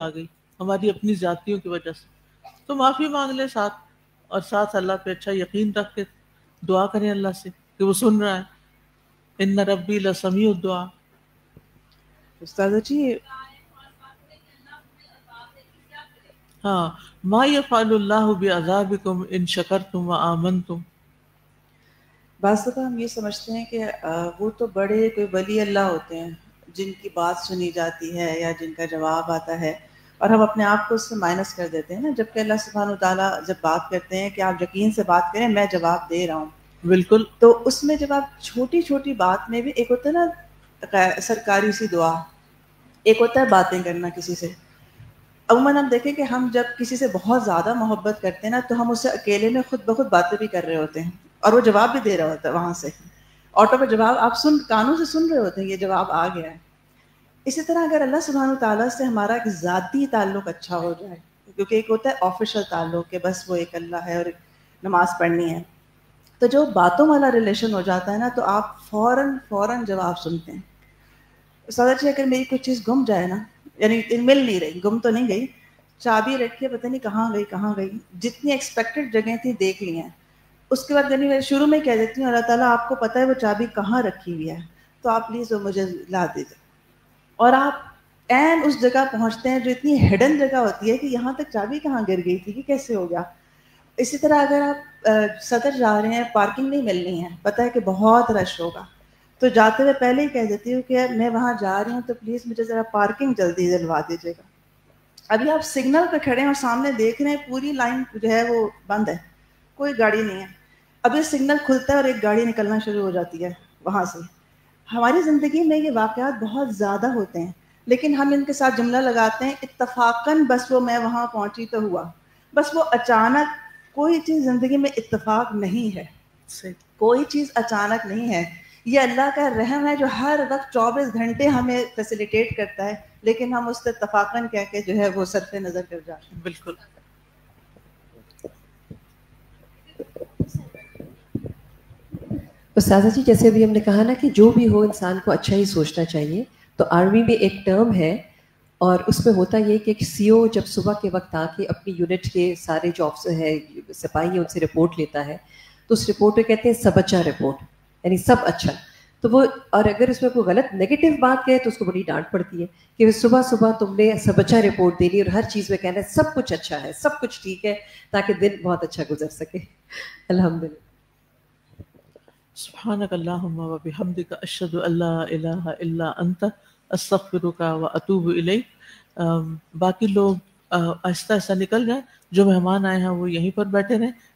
آ گئی، ہماری اپنی زیادتیوں کی وجہ سے، تو معافی مانگ لیں ساتھ، اور ساتھ اللہ پہ اچھا یقین رکھ کے دعا کریں اللہ سے کہ وہ سن رہا ہے. ان ربی لسمیع الدعاء. استاذہ جی ہاں، ما یفعل اللہ بعذابکم ان شکرتم وآمنتم. بعض دفعہ ہم یہ سمجھتے ہیں کہ وہ تو بڑے کوئی ولی اللہ ہوتے ہیں جن کی بات سنی جاتی ہے یا جن کا جواب آتا ہے، اور ہم اپنے آپ کو اس سے مائنس کر دیتے ہیں نا. جبکہ اللہ سبحانہ وتعالیٰ جب بات کرتے ہیں کہ آپ یقین سے بات کریں، میں جواب دے رہا ہوں، بالکل. تو اس میں جب آپ چھوٹی چھوٹی بات میں بھی، ایک ہوتا ہے نا سرکاری سی دعا، ایک ہوتا ہے باتیں کرنا کسی سے. عموماً ہم دیکھیں کہ ہم جب کسی سے بہت زیادہ محبت کرتے ہیں نا، تو ہم اس سے اکیلے میں خود بخود باتیں بھی کر رہے ہوتے ہیں، اور وہ جواب بھی دے رہا ہوتا ہے وہاں سے، آٹو پہ جواب آپ کانوں سے سن رہے ہوتے ہیں، یہ جواب آ گیا ہے. اسی طرح اگر اللہ سبحانہ وتعالیٰ سے ہمارا ایک ذاتی تعلق اچھا ہو جائے، کیونکہ ایک ہوتا ہے آفیشل تعلق کہ بس وہ ایک اللہ ہے اور نماز پڑھنی ہے، تو جو باتوں والا ریلیشن ہو جاتا ہے نا، تو آپ فوراً جواب سنتے ہیں. سادہ جی اگر میری کوئی چیز گم جائے نا، یعنی مل نہیں رہی، گم تو نہیں گئی، چابی رکھے پتہ نہیں کہاں گئی، جتنی ایکسپیکٹڈ جگہیں تھیں دیکھ لی ہیں، اس کے بعد یعنی میں شروع میں کہہ دیتی ہوں اللہ تعالیٰ آپ کو پتہ ہے وہ چابی کہاں رکھی ہوئی ہے، تو آپ پلیز وہ مجھے لا دیجیے. اور آپ عین اس جگہ پہنچتے ہیں جو اتنی ہڈن جگہ ہوتی ہے کہ یہاں تک چابی کہاں گر گئی تھی، کہ کیسے ہو گیا. اسی طرح اگر آپ صدر جا رہے ہیں، پارکنگ نہیں ملنی ہے، پتہ ہے کہ بہت رش ہوگا، تو جاتے ہوئے پہلے ہی کہہ دیتی ہوں کہ میں وہاں جا رہی ہوں تو پلیز مجھے ذرا پارکنگ جلدی دلوا دیجیے گا. ابھی آپ سگنل پہ کھڑے ہیں اور سامنے دیکھ رہے ہیں پوری لائن جو ہے وہ بند ہے، کوئی گاڑی نہیں ہے، ابھی سگنل کھلتا ہے اور ایک گاڑی نکلنا شروع ہو جاتی ہے وہاں سے. ہماری زندگی میں یہ واقعات بہت زیادہ ہوتے ہیں، لیکن ہم ان کے ساتھ جملہ لگاتے ہیں اتفاقاً، بس وہ میں وہاں پہنچی تو ہوا. بس وہ اچانک، کوئی چیز زندگی میں اتفاق نہیں ہے، کوئی چیز اچانک نہیں ہے. یہ اللہ کا رحم ہے جو ہر وقت 24 گھنٹے ہمیں فیسیلیٹیٹ کرتا ہے، لیکن ہم اس سے اتفاقاً کہہ کے جو ہے وہ صرف نظر کر جاتے ہیں. بالکل. استاذہ جی جیسے ابھی ہم نے کہا نا کہ جو بھی ہو انسان کو اچھا ہی سوچنا چاہیے، تو آرمی میں ایک ٹرم ہے اور اس میں ہوتا یہ کہ ایک سی او جب صبح کے وقت آ کے اپنی یونٹ کے سارے جو افسر ہے سپاہی ہیں ان سے رپورٹ لیتا ہے، تو اس رپورٹ میں کہتے ہیں سب اچھا رپورٹ، یعنی سب اچھا. تو وہ اور اگر اس میں کوئی غلط نیگیٹو بات کہے تو اس کو بڑی ڈانٹ پڑتی ہے کہ صبح صبح تم نے سب اچھا رپورٹ دینی اور ہر چیز میں کہنا ہے سب کچھ اچھا ہے، سب کچھ ٹھیک ہے، تاکہ دن بہت اچھا گزر سکے. الحمدللہ. سبحانک اللہم و بحمدک اشہد ان لا الہ الا انت استغفرک و اتوب الیک. باقی لوگ آہستہ آہستہ نکل جائیں، جو مہمان آئے ہیں وہ یہیں پر بیٹھے رہیں.